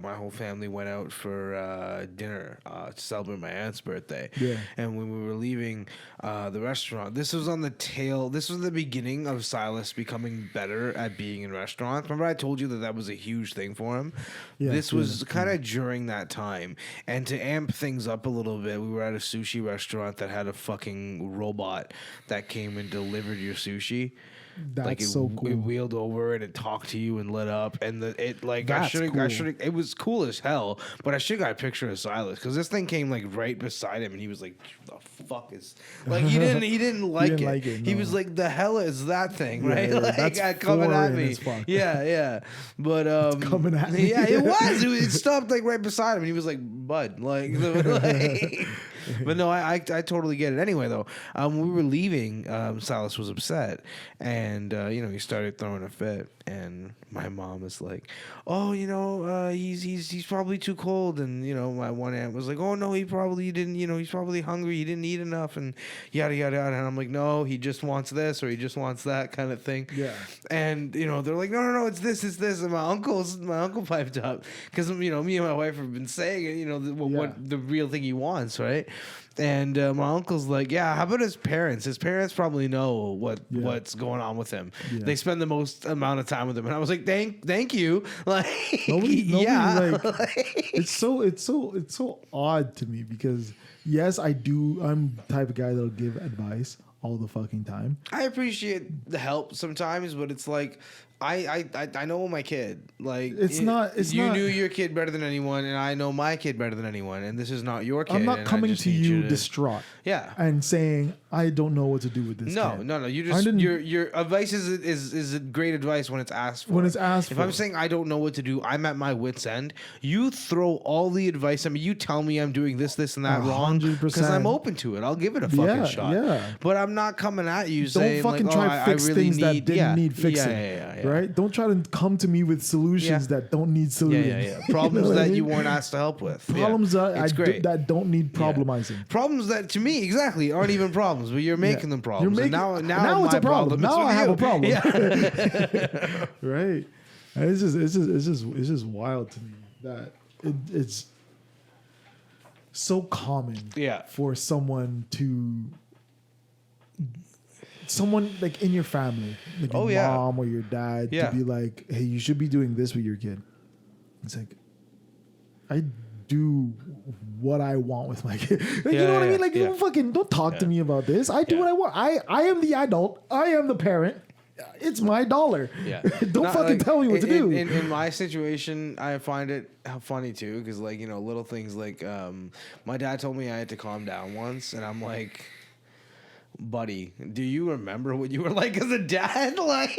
My whole family went out for dinner to celebrate my aunt's birthday. Yeah. And when we were leaving the restaurant, this was the beginning of Silas becoming better at being in restaurants. Remember I told you that was a huge thing for him? Yeah, This was kind of during that time. And to amp things up a little bit, we were at a sushi restaurant that had a fucking robot that came and delivered your sushi. That's so cool. It wheeled over and it talked to you and lit up, and That's cool. it was cool as hell. But I should have got a picture of Silas because this thing came like right beside him, and he was like, "The fuck is like?" He didn't like it. He no. was like, "The hell is that thing?" Right? Yeah, like that's coming at foreign me. as fuck. Yeah. But coming at me. Yeah, it was. It stopped like right beside him, and he was like, "Bud," like. But no, I totally get it. Anyway, though, when we were leaving, Silas was upset, and he started throwing a fit. And my mom was like, "Oh, he's probably too cold." And my one aunt was like, "Oh no, he probably didn't. He's probably hungry. He didn't eat enough." And yada yada yada. And I'm like, "No, he just wants this or he just wants that kind of thing." Yeah. And they're like, "No, it's this. And my uncle piped up because me and my wife have been saying it. What the real thing he wants, right? And my uncle's like, "Yeah, how about his parents? His parents probably know what's going on with him. Yeah. They spend the most amount of time with him." And I was like, "Thank you." Like, Nobody yeah, it's so odd to me because yes, I'm the type of guy that'll give advice all the fucking time. I appreciate the help sometimes, but it's like I know my kid. Like It's not. It's you not. knew your kid better than anyone, and I know my kid better than anyone, and this is not your kid. I'm not and I coming just to need you to- distraught Yeah. and saying I don't know what to do with this. No, kid. no. You I just didn't- your advice is a great advice when it's asked for. When it's asked if for. I'm saying I don't know what to do, I'm at my wits end. You throw all the advice. I mean, you tell me I'm doing this, and that wrong 100%. because I'm open to it. I'll give it a fucking shot. Yeah. But I'm not coming at you Don't saying fucking like, try oh, to I fix really things need, that didn't need fixing. Yeah. Right? Don't try to come to me with solutions that don't need solutions. Yeah. Problems You know what that I mean? you weren't asked to help with. Problems It's great. that don't need problemizing. Problems that to me exactly aren't even problems, but you're making them problems. You're and making- now it's my a problem. is Now with I have you. a problem. Yeah. Right? And it's just wild to me that it's so common for someone like in your family, like your mom or your dad, to be like, hey, you should be doing this with your kid. It's like, I do what I want with my kid. Like, you know what I mean? Like, don't talk to me about this. I do what I want. I am the adult. I am the parent. It's my dollar. Yeah. Don't fucking tell me what to do. In my situation, I find it funny too, because like, you know, little things like my dad told me I had to calm down once, and I'm like, buddy, do you remember what you were like as a dad? Like,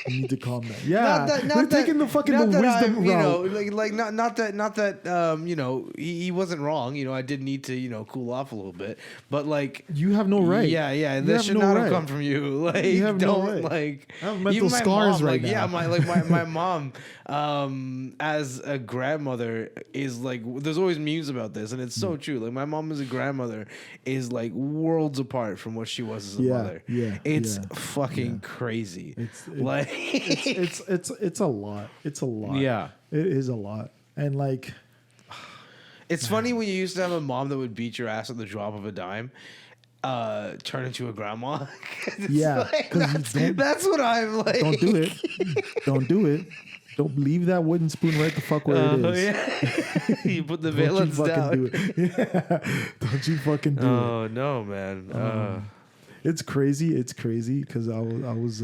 You need to calm down. Yeah, they're taking the fucking not the that wisdom I'm, you know, route. like not that you know, he wasn't wrong. You know, I did need to, you know, cool off a little bit, but like, You have no right. yeah, You that have should no not right. have come from you. Like, You have no don't right. like. I have mental even my scars mom, right like, now. Yeah, my mom, as a grandmother is like. There's always memes about this, and it's so true. Like, my mom as a grandmother is like worlds apart from what she was as a mother. Yeah, It's yeah, fucking crazy. It's it's a lot. It's a lot. Yeah. It is a lot. And like, It's funny when you used to have a mom that would beat your ass at the drop of a dime. Turn into a grandma. It's Yeah, like, 'cause that's what I'm like. don't do it. Don't do it. Don't leave that wooden spoon right the fuck where it is. Yeah. You put the Don't you valence fucking down. do it. Yeah. Don't you fucking do it. Oh no, man. It's crazy. It's crazy because I was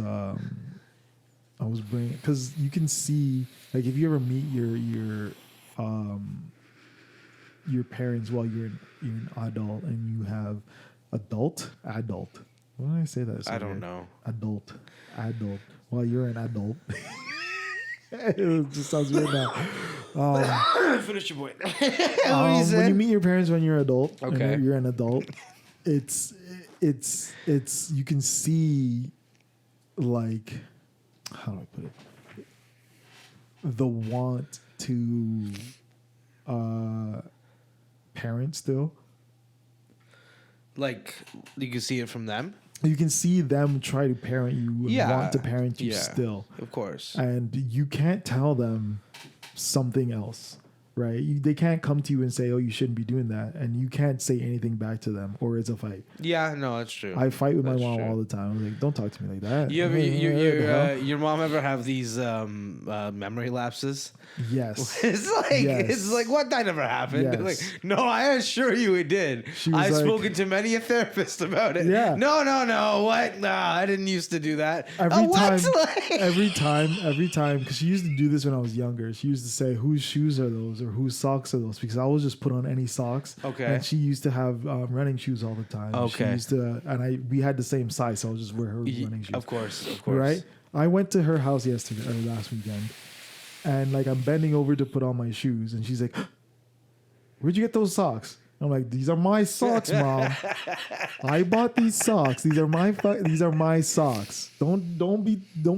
bringing, because you can see, like, if you ever meet your parents while you're an adult and you have adult. Why did I say that? I don't know. Adult. While you're an adult. It just sounds weird now. Finish your point. When you meet your parents when you're an adult, and Okay. you're an adult, it's you can see, like, how do I put it? The want to parent still. Like, you can see it from them. You can see them try to parent you and want to parent you Yeah. still. Of course. And you can't tell them something else, right? They can't come to you and say, oh, you shouldn't be doing that. And you can't say anything back to them, or it's a fight. Yeah, no, that's true. I fight with my That's mom true. all the time. I'm like, don't talk to me like that. You ever, What the hell? your mom ever have these memory lapses? Yes. It's like what that never happened. Yes. Like, no, I assure you it did. She was I've like- spoken to many a therapist about it. Yeah. No, what? Nah, I didn't used to do that. Every what? time, Like- every time, because she used to do this when I was younger. She used to say, "Whose shoes are those?" or "Whose socks are those?" Because I was just put on any socks. Okay. And she used to have running shoes all the time. Okay. She used to, and we had the same size, so I would just wear her running shoes. Of course. Right. I went to her house yesterday or last weekend, and like I'm bending over to put on my shoes, and she's like, "Where'd you get those socks?" I'm like, "These are my socks, Mom. I bought these socks. These are my socks. Don't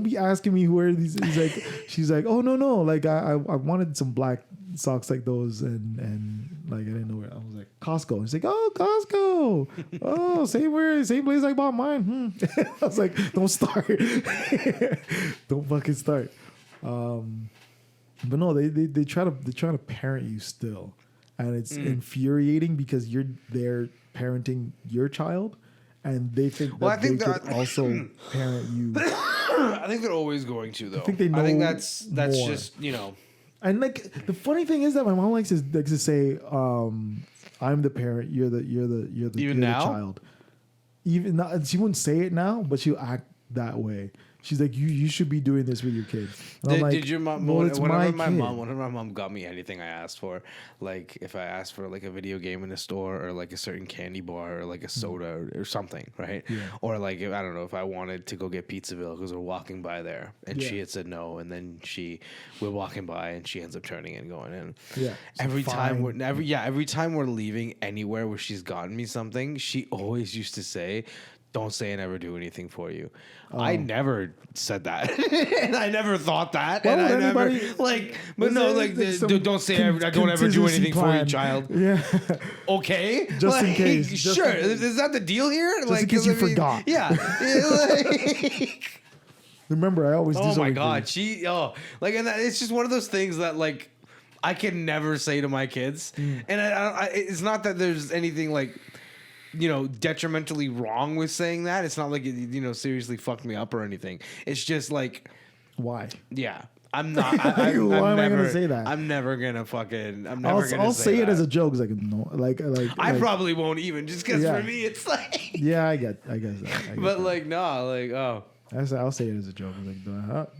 be asking me where these." She's like, "Oh no. Like I wanted some black socks like those, and like I didn't know where." I was like, "Costco." And she's like, "Oh, Costco. Oh, same place I bought mine." I was like, "Don't start. Don't fucking start." But no, they try to parent you still. And it's infuriating because they're parenting your child, and they think that they could also parent you. I think they're always going to though. I think they know that's more. just, you know. And like the funny thing is that my mom likes to say, "I'm the parent. You're the now? child." Even not, she wouldn't say it now, but she'll act that way. She's like, you should be doing this with your kid. And I'm like, Did your mom? well, it's my kid. Whenever my mom got me anything I asked for, like if I asked for like a video game in a store or like a certain candy bar or like a soda or something, right? Yeah. Or like if, I don't know if I wanted to go get Pizzaville because we're walking by there and she Yeah. had said no, and then we're walking by and she ends up turning and going in. Yeah. So Every time fine. every time we're leaving anywhere where she's gotten me something, she always used to say, "Don't say I never do anything for you." I never said that, and I never thought that, Why and would I never anybody- but no, like some don't say I don't ever do contingency anything for you, plan. child. Yeah. Okay, Just in Like, case, just sure, in case. is that the deal here? Just in case you forgot. Yeah. Like, Remember, I always do oh something my for god, you. and it's just one of those things that like I can never say to my kids, and it's not that there's anything like, detrimentally wrong with saying that. It's not like it, seriously fucked me up or anything. It's just like, Why? yeah, I'm not. Why am I never gonna say that? I'm never gonna fucking. I'm never gonna I'll say it that. as a joke. It's like no, like I probably won't even just because Yeah. for me it's like. Yeah, I guess that. I get But that. like no, like oh. I'll say it as a joke. Like,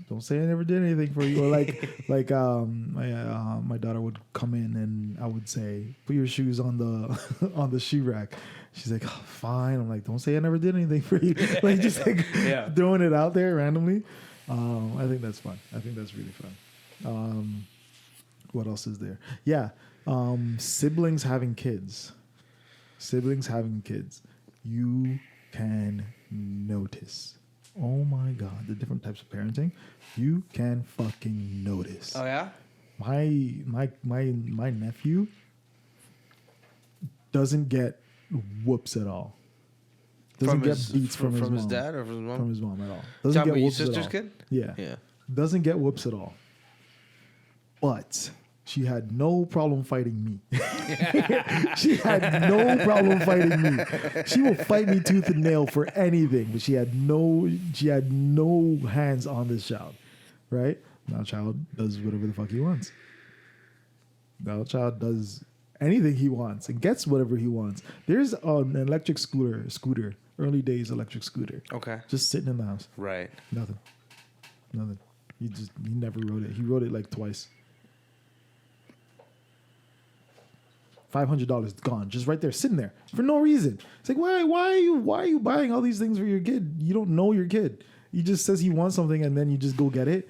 don't say I never did anything for you. Or like my daughter would come in and I would say, put your shoes on the on the shoe rack. She's like, oh, fine. I'm like, don't say I never did anything for you. Like just like Yeah. throwing it out there randomly. I think that's fun. I think that's really fun. What else is there? Yeah, siblings having kids. Siblings having kids. You can notice. Oh my god, the different types of parenting. You can fucking notice. Oh yeah. My nephew doesn't get whoops at all. Doesn't get beats from his mom. his dad or from his mom? From his mom at all. Doesn't Talking get about your whoops at sister's all. kid? Yeah. Yeah. Doesn't get whoops at all. But she had no problem fighting me. She had no problem fighting me. She will fight me tooth and nail for anything, but she had no hands on this child. Right? Now child does whatever the fuck he wants. Now child does anything he wants and gets whatever he wants. There's an electric scooter, early days electric scooter. Okay. Just sitting in the house. Right. Nothing. He never rode it. He rode it like twice. $500 gone, just right there, sitting there for no reason. It's like, why are you buying all these things for your kid? You don't know your kid. He just says he wants something and then you just go get it.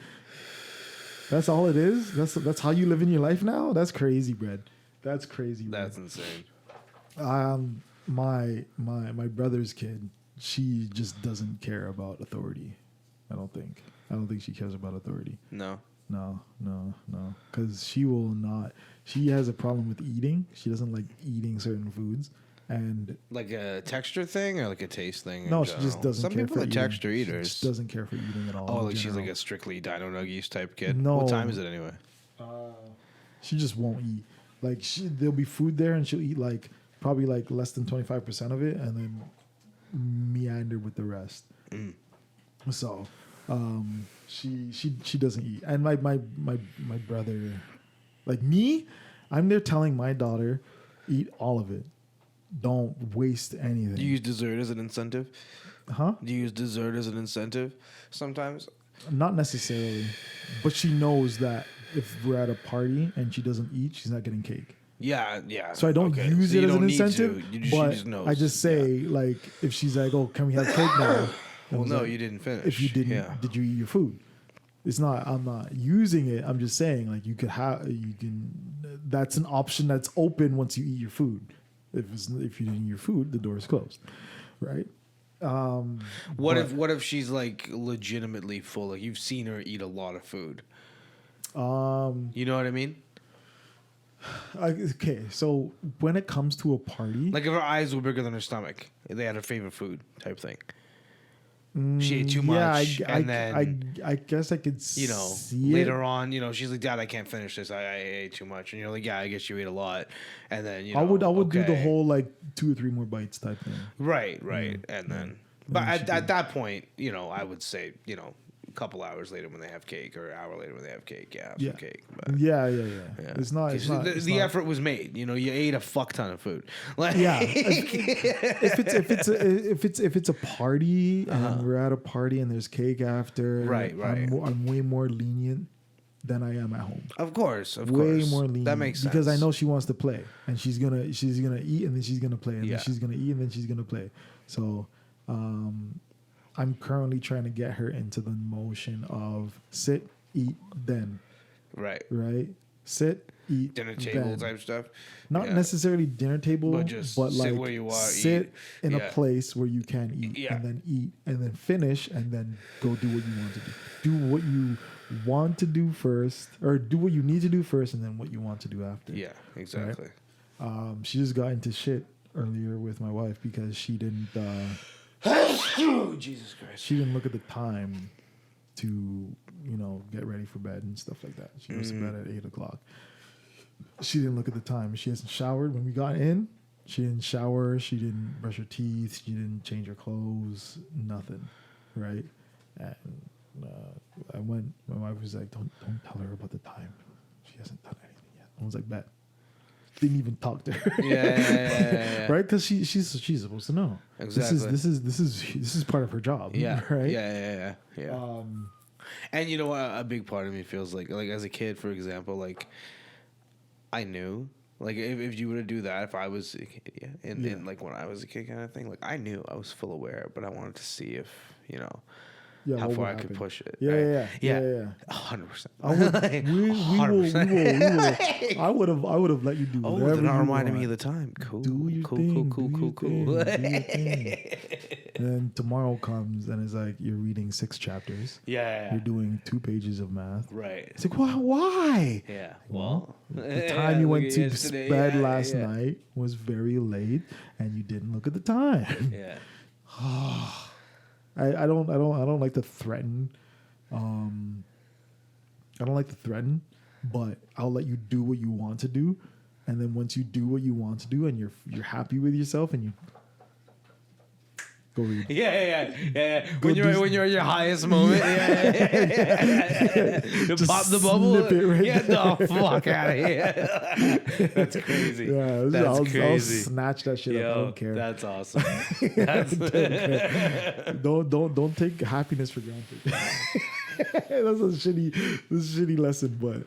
That's all it is. That's how you live in your life now. That's crazy, Brad. That's crazy. Brad. That's insane. My brother's kid, she just doesn't care about authority. I don't think she cares about authority. No. No. Because she will not. She has a problem with eating. She doesn't like eating certain foods. And Like a texture thing or like a taste thing? in no, she just general? doesn't Some care people for are eating. texture She eaters. just doesn't care for eating at all. Oh, in like she's like general. a strictly Dino Nuggies type kid? No. What time is it anyway? She just won't eat. Like there'll be food there and she'll eat like probably like less than 25% of it and then meander with the rest. So she doesn't eat. And my brother, like me, I'm there telling my daughter, eat all of it. Don't waste anything. Do you use dessert as an incentive? Huh? Do you use dessert as an incentive sometimes? Not necessarily. But she knows that if we're at a party and she doesn't eat, she's not getting cake. Yeah. So I don't use So it you as an don't need to. incentive. She but just knows. I just say, like, if she's like, oh, can we have cake now? I Well, was no, like, you didn't finish. If you didn't, Yeah. did you eat your food? It's not. I'm not using it. I'm just saying, like, you can. That's an option that's open once you eat your food. If you didn't eat your food, the door is closed, right? What if she's like legitimately full? Like you've seen her eat a lot of food. You know what I mean? Okay, so when it comes to a party, Like if her eyes were bigger than her stomach, they had her favorite food type thing. She ate too yeah, much, and then I guess I could you know see later it. on, she's like, "Dad, I can't finish this. I ate too much." And you're like, "Yeah, I guess you ate a lot." And then I would do the okay. whole like 2 or 3 more bites type thing. right, and then. But then she at that point, I would say, couple hours later when they have cake, or an hour later when they have cake. Yeah, have Yeah. some cake. But, Yeah. yeah. It's not. It's not. The, It's the not, effort was made. You know, you ate a fuck ton of food. Like, Yeah. If it's a party and we're at a party and there's cake after, Right. I'm way more lenient than I am at home. Of course. Way more lenient. That makes sense. Because I know she wants to play, and she's gonna eat, and then she's gonna play, and Yeah. then she's gonna eat, and then she's gonna play. So, I'm currently trying to get her into the motion of sit, eat, then. Right. Sit, eat, Dinner table then. type stuff. Not Yeah. necessarily dinner table, But just sit like where you are, sit eat. in a Yeah. place where you can eat, Yeah. and then eat, and then finish, and then go do what you want to do. Do what you want to do first, or do what you need to do first, and then what you want to do after. Yeah, exactly. She just got into shit earlier with my wife because she didn't. Jesus Christ. She didn't look at the time to get ready for bed and stuff like that. She goes to bed at 8:00. She didn't look at the time. She hasn't showered when we got in. She didn't shower. She didn't brush her teeth. She didn't change her clothes. Nothing, right? And I went. My wife was like, "Don't tell her about the time. She hasn't done anything yet." I was like, "Bet." Didn't even talk to her. Yeah. Right? Because she's supposed to know. Exactly. This is part of her job. Yeah. Right. Yeah. And you know what? A big part of me feels like as a kid, for example, like I knew, like if you were to do that, if I was a kid, and like when I was a kid, kind of thing, like I knew I was full aware, but I wanted to see if how what far would I could happen. push it. Yeah. right? Yeah. 100%. I would have let you do Oh, whatever they're not you reminding want. me of the time. Cool. Do your cool, thing. cool. Do your thing. And then tomorrow comes and it's like you're reading 6 chapters. Yeah. You're doing 2 pages of math. Right. It's like why? Yeah. Well, The time you went to yesterday, bed yeah, last yeah. night was very late, and you didn't look at the time. Yeah. I don't like to threaten. I don't like to threaten, but I'll let you do what you want to do, and then once you do what you want to do, and you're happy with yourself, and you go read. Yeah. Go When do you're at your highest moment, you Just pop the bubble. snip it right Get the fuck out of here. That's crazy. Yeah, That's crazy. I'll snatch that shit up. I don't care. That's awesome. Don't take happiness for granted. That's a shitty lesson, but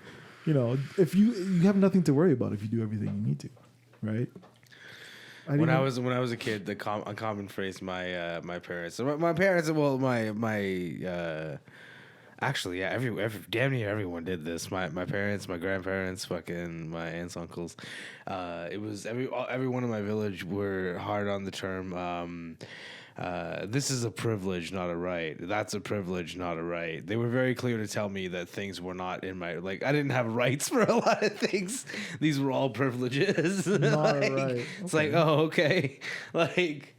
if you have nothing to worry about if you do everything you need to, right? When I was a kid, a common phrase my parents, actually, yeah, damn near everyone did this. My parents, my grandparents, fucking my aunts, uncles. It was everyone in my village were hard on the term. This is a privilege, not a right. That's a privilege, not a right. They were very clear to tell me that things were not in my I didn't have rights for a lot of things. These were all privileges. Not a right. It's Okay. like, oh, okay, like.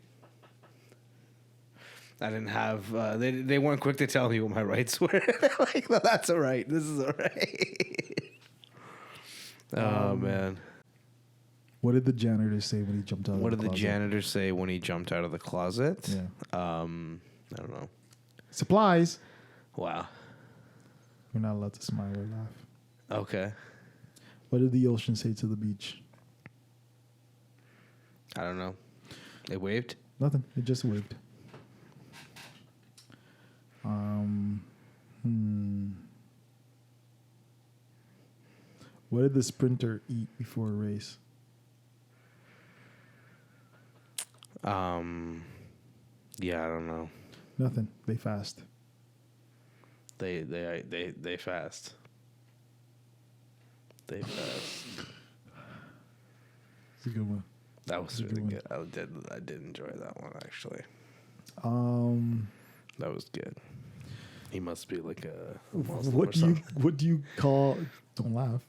I didn't have. They weren't quick to tell me what my rights were. Like, no, that's all right. This is all right. Oh man. What did the janitor say when he jumped out of the What did the closet? janitor say when he jumped out of the closet? Yeah. I don't know. Supplies. Wow. You're not allowed to smile or laugh. Okay. What did the ocean say to the beach? I don't know. They waved. Nothing. It just waved. What did the sprinter eat before a race? Yeah, I don't know. Nothing. They fast. They fast. They fast. It's a good one. That was That's a really good good. I did enjoy that one actually. Um, That was good. He must be like a what do you call? Don't laugh.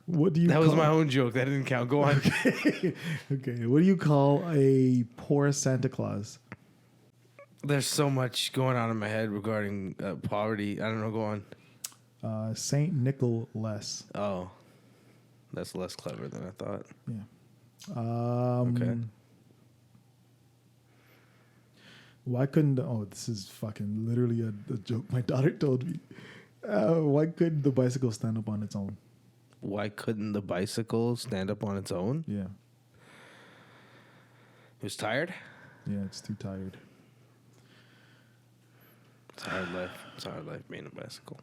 What do you? That call, was my own joke. That didn't count. Go on. Okay. What do you call a poor Santa Claus? There's so much going on in my head regarding poverty. I don't know. Go on. Saint Nicholas. Oh, that's less clever than I thought. Yeah. Okay. Why couldn't? Oh, this is fucking literally a joke my daughter told me. Why couldn't the bicycle stand up on its own? Why couldn't the bicycle stand up on its own? Yeah, It was tired. yeah, it's too tired. It's a hard life. It's a hard life being a bicycle.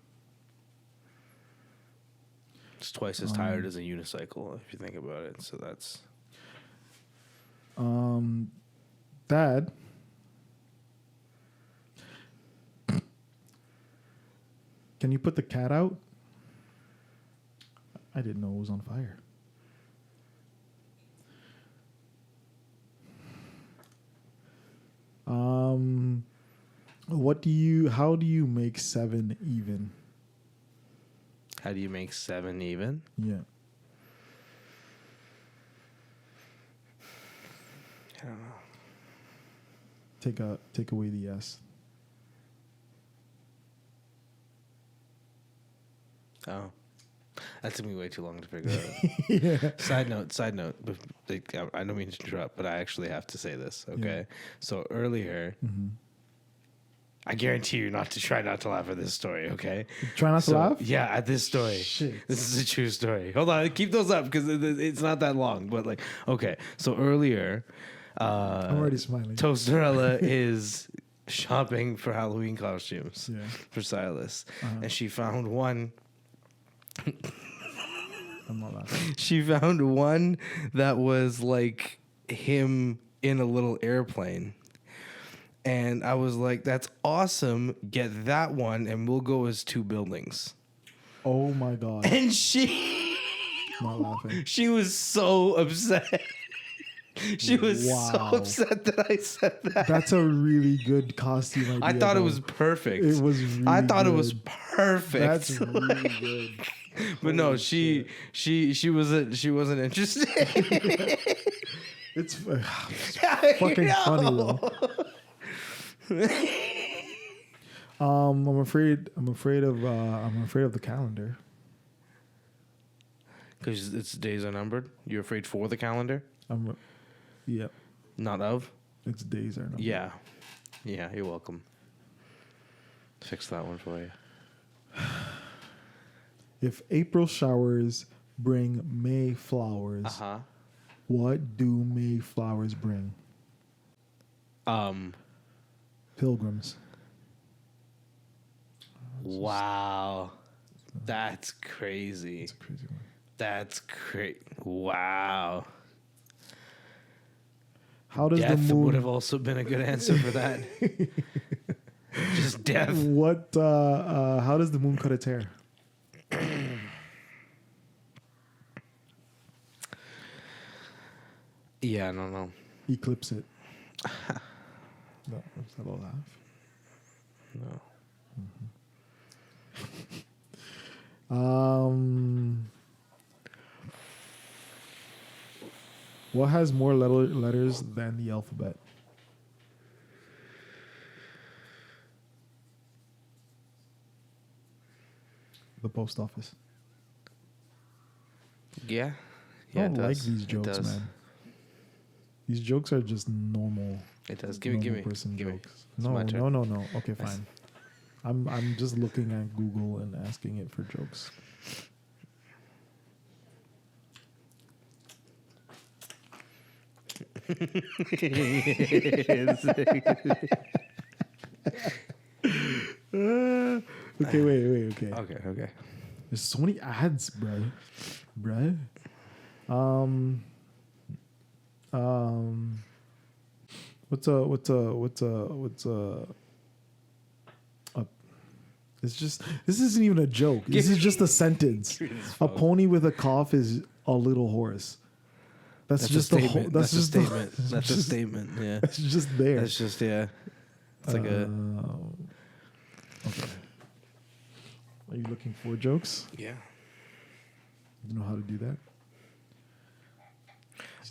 It's twice as tired as a unicycle if you think about it. So that's. Dad. Can you put the cat out? I didn't know it was on fire. How do you make 7 even? How do you make 7 even? Yeah. I don't know. Take away the S. Oh, that took me way too long to figure out. Yeah. Side note. I don't mean to interrupt, but I actually have to say this. Okay, so earlier, I guarantee you not to laugh at this story. Okay, Try not to laugh? Yeah, at this story. Shit. This is a true story. Hold on, keep those up because it's not that long. But like, okay, so earlier, I'm already smiling. Toasterella is shopping for Halloween costumes for Silas, and she found one. I'm not laughing. She found one that was like him in a little airplane. And I was like, that's awesome. Get that one and we'll go as 2 buildings. Oh my god. And she Not laughing. she was so upset. She was so upset that I said that. That's a really good costume idea. I thought it though. was perfect. It was really I thought it was good. perfect. That's really good. But no, she wasn't interested. It's fucking funny though. I'm afraid of the calendar. Because its days are numbered. You're afraid for the calendar, Yeah, not of. its days are numbered. Yeah, you're welcome. Fix that one for you. If April showers bring May flowers, what do May flowers bring? Pilgrims. Wow, that's crazy. It's a crazy one. That's great. Wow. How does Death the moon would have also been a good answer for that. Just death. What? How does the moon cut its hair? Yeah, I don't know. Eclipse it. No, is that a laugh? No. What has more letters than the alphabet? The post office. Yeah. I Yeah, don't it like does. these It jokes, does. man. These jokes are just normal. It does. Give me. Person Give me. jokes. It's my turn. No. Okay, fine. I'm just looking at Google and asking it for jokes. Okay, wait. Okay. Okay. There's so many ads, bruh. It's just, this isn't even a joke. This is just a sentence. A pony with a cough is a little horse. That's just a the statement. whole. That's a statement. That's a statement. Yeah. It's just there. That's just It's like a. Okay. Are you looking for jokes? Yeah. You know how to do that?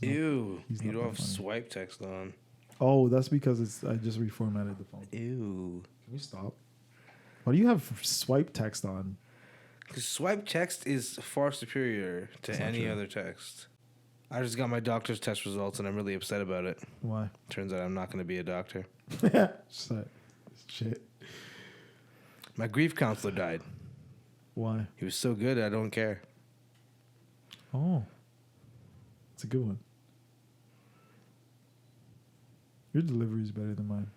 Ew. he's You not don't that have funny. swipe text on. Oh, that's because I just reformatted the phone. Ew. Can we stop? Why do you have swipe text on? Because swipe text is far superior to That's not any true. other text. I just got my doctor's test results and I'm really upset about it. Why? Turns out I'm not going to be a doctor. Shit. My grief counselor died. Why? He was so good, I don't care. Oh. It's a good one. Your delivery is better than mine.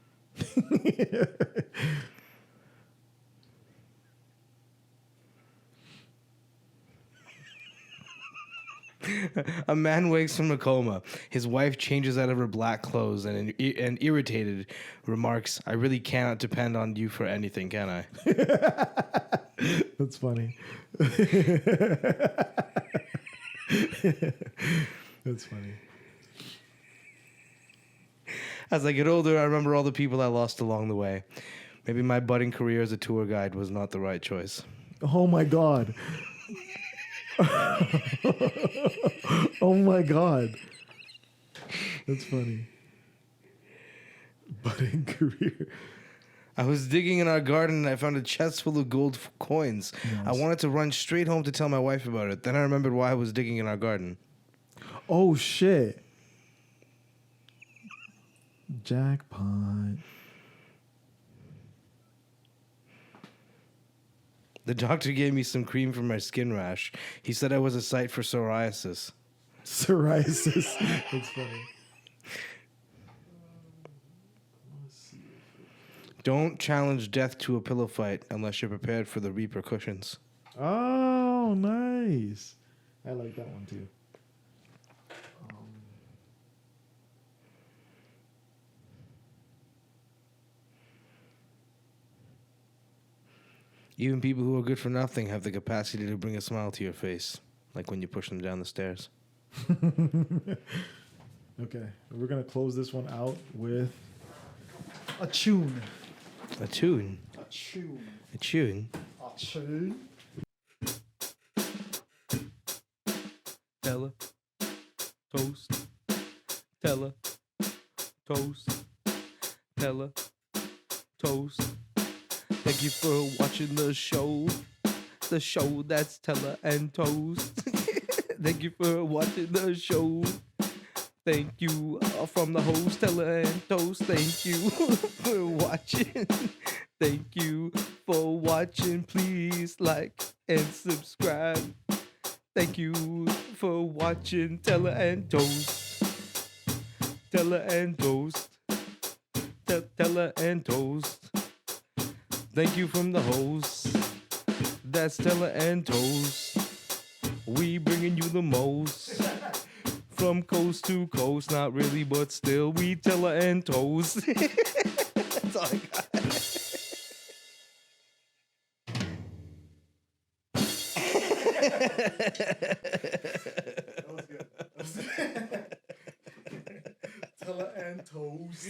A man wakes from a coma. His wife changes out of her black clothes and irritated remarks, "I really cannot depend on you for anything, can I?" That's funny. That's funny. As I get older, I remember all the people I lost along the way. Maybe my budding career as a tour guide was not the right choice. Oh my God. Oh my God. That's funny. Budding career. I was digging in our garden and I found a chest full of gold coins. Nice. I wanted to run straight home to tell my wife about it. Then I remembered why I was digging in our garden. Oh shit. Jackpot. The doctor gave me some cream for my skin rash. He said I was a site for psoriasis. Psoriasis. That's funny. Don't challenge death to a pillow fight unless you're prepared for the repercussions. Oh, nice. I like that one too. Even people who are good for nothing have the capacity to bring a smile to your face, like when you push them down the stairs. Okay, we're gonna close this one out with a tune. A tune. A tune. A tune. A tune. Tella. Toast. Tella. Toast. Tella. Toast. Thank you for watching the show. The show that's Tella and Toast. Thank you for watching the show. Thank you from the host, Tella and Toast. Thank you for watching. Thank you for watching. Please like and subscribe. Thank you for watching Tella and Toast. Tella and Toast. Tella and Toast. Thank you from the host. That's Tella and Toast. We bringing you the most. From coast to coast, not really, but still, we Tella and Toast. That's all I got. That was good. Tella and Toast.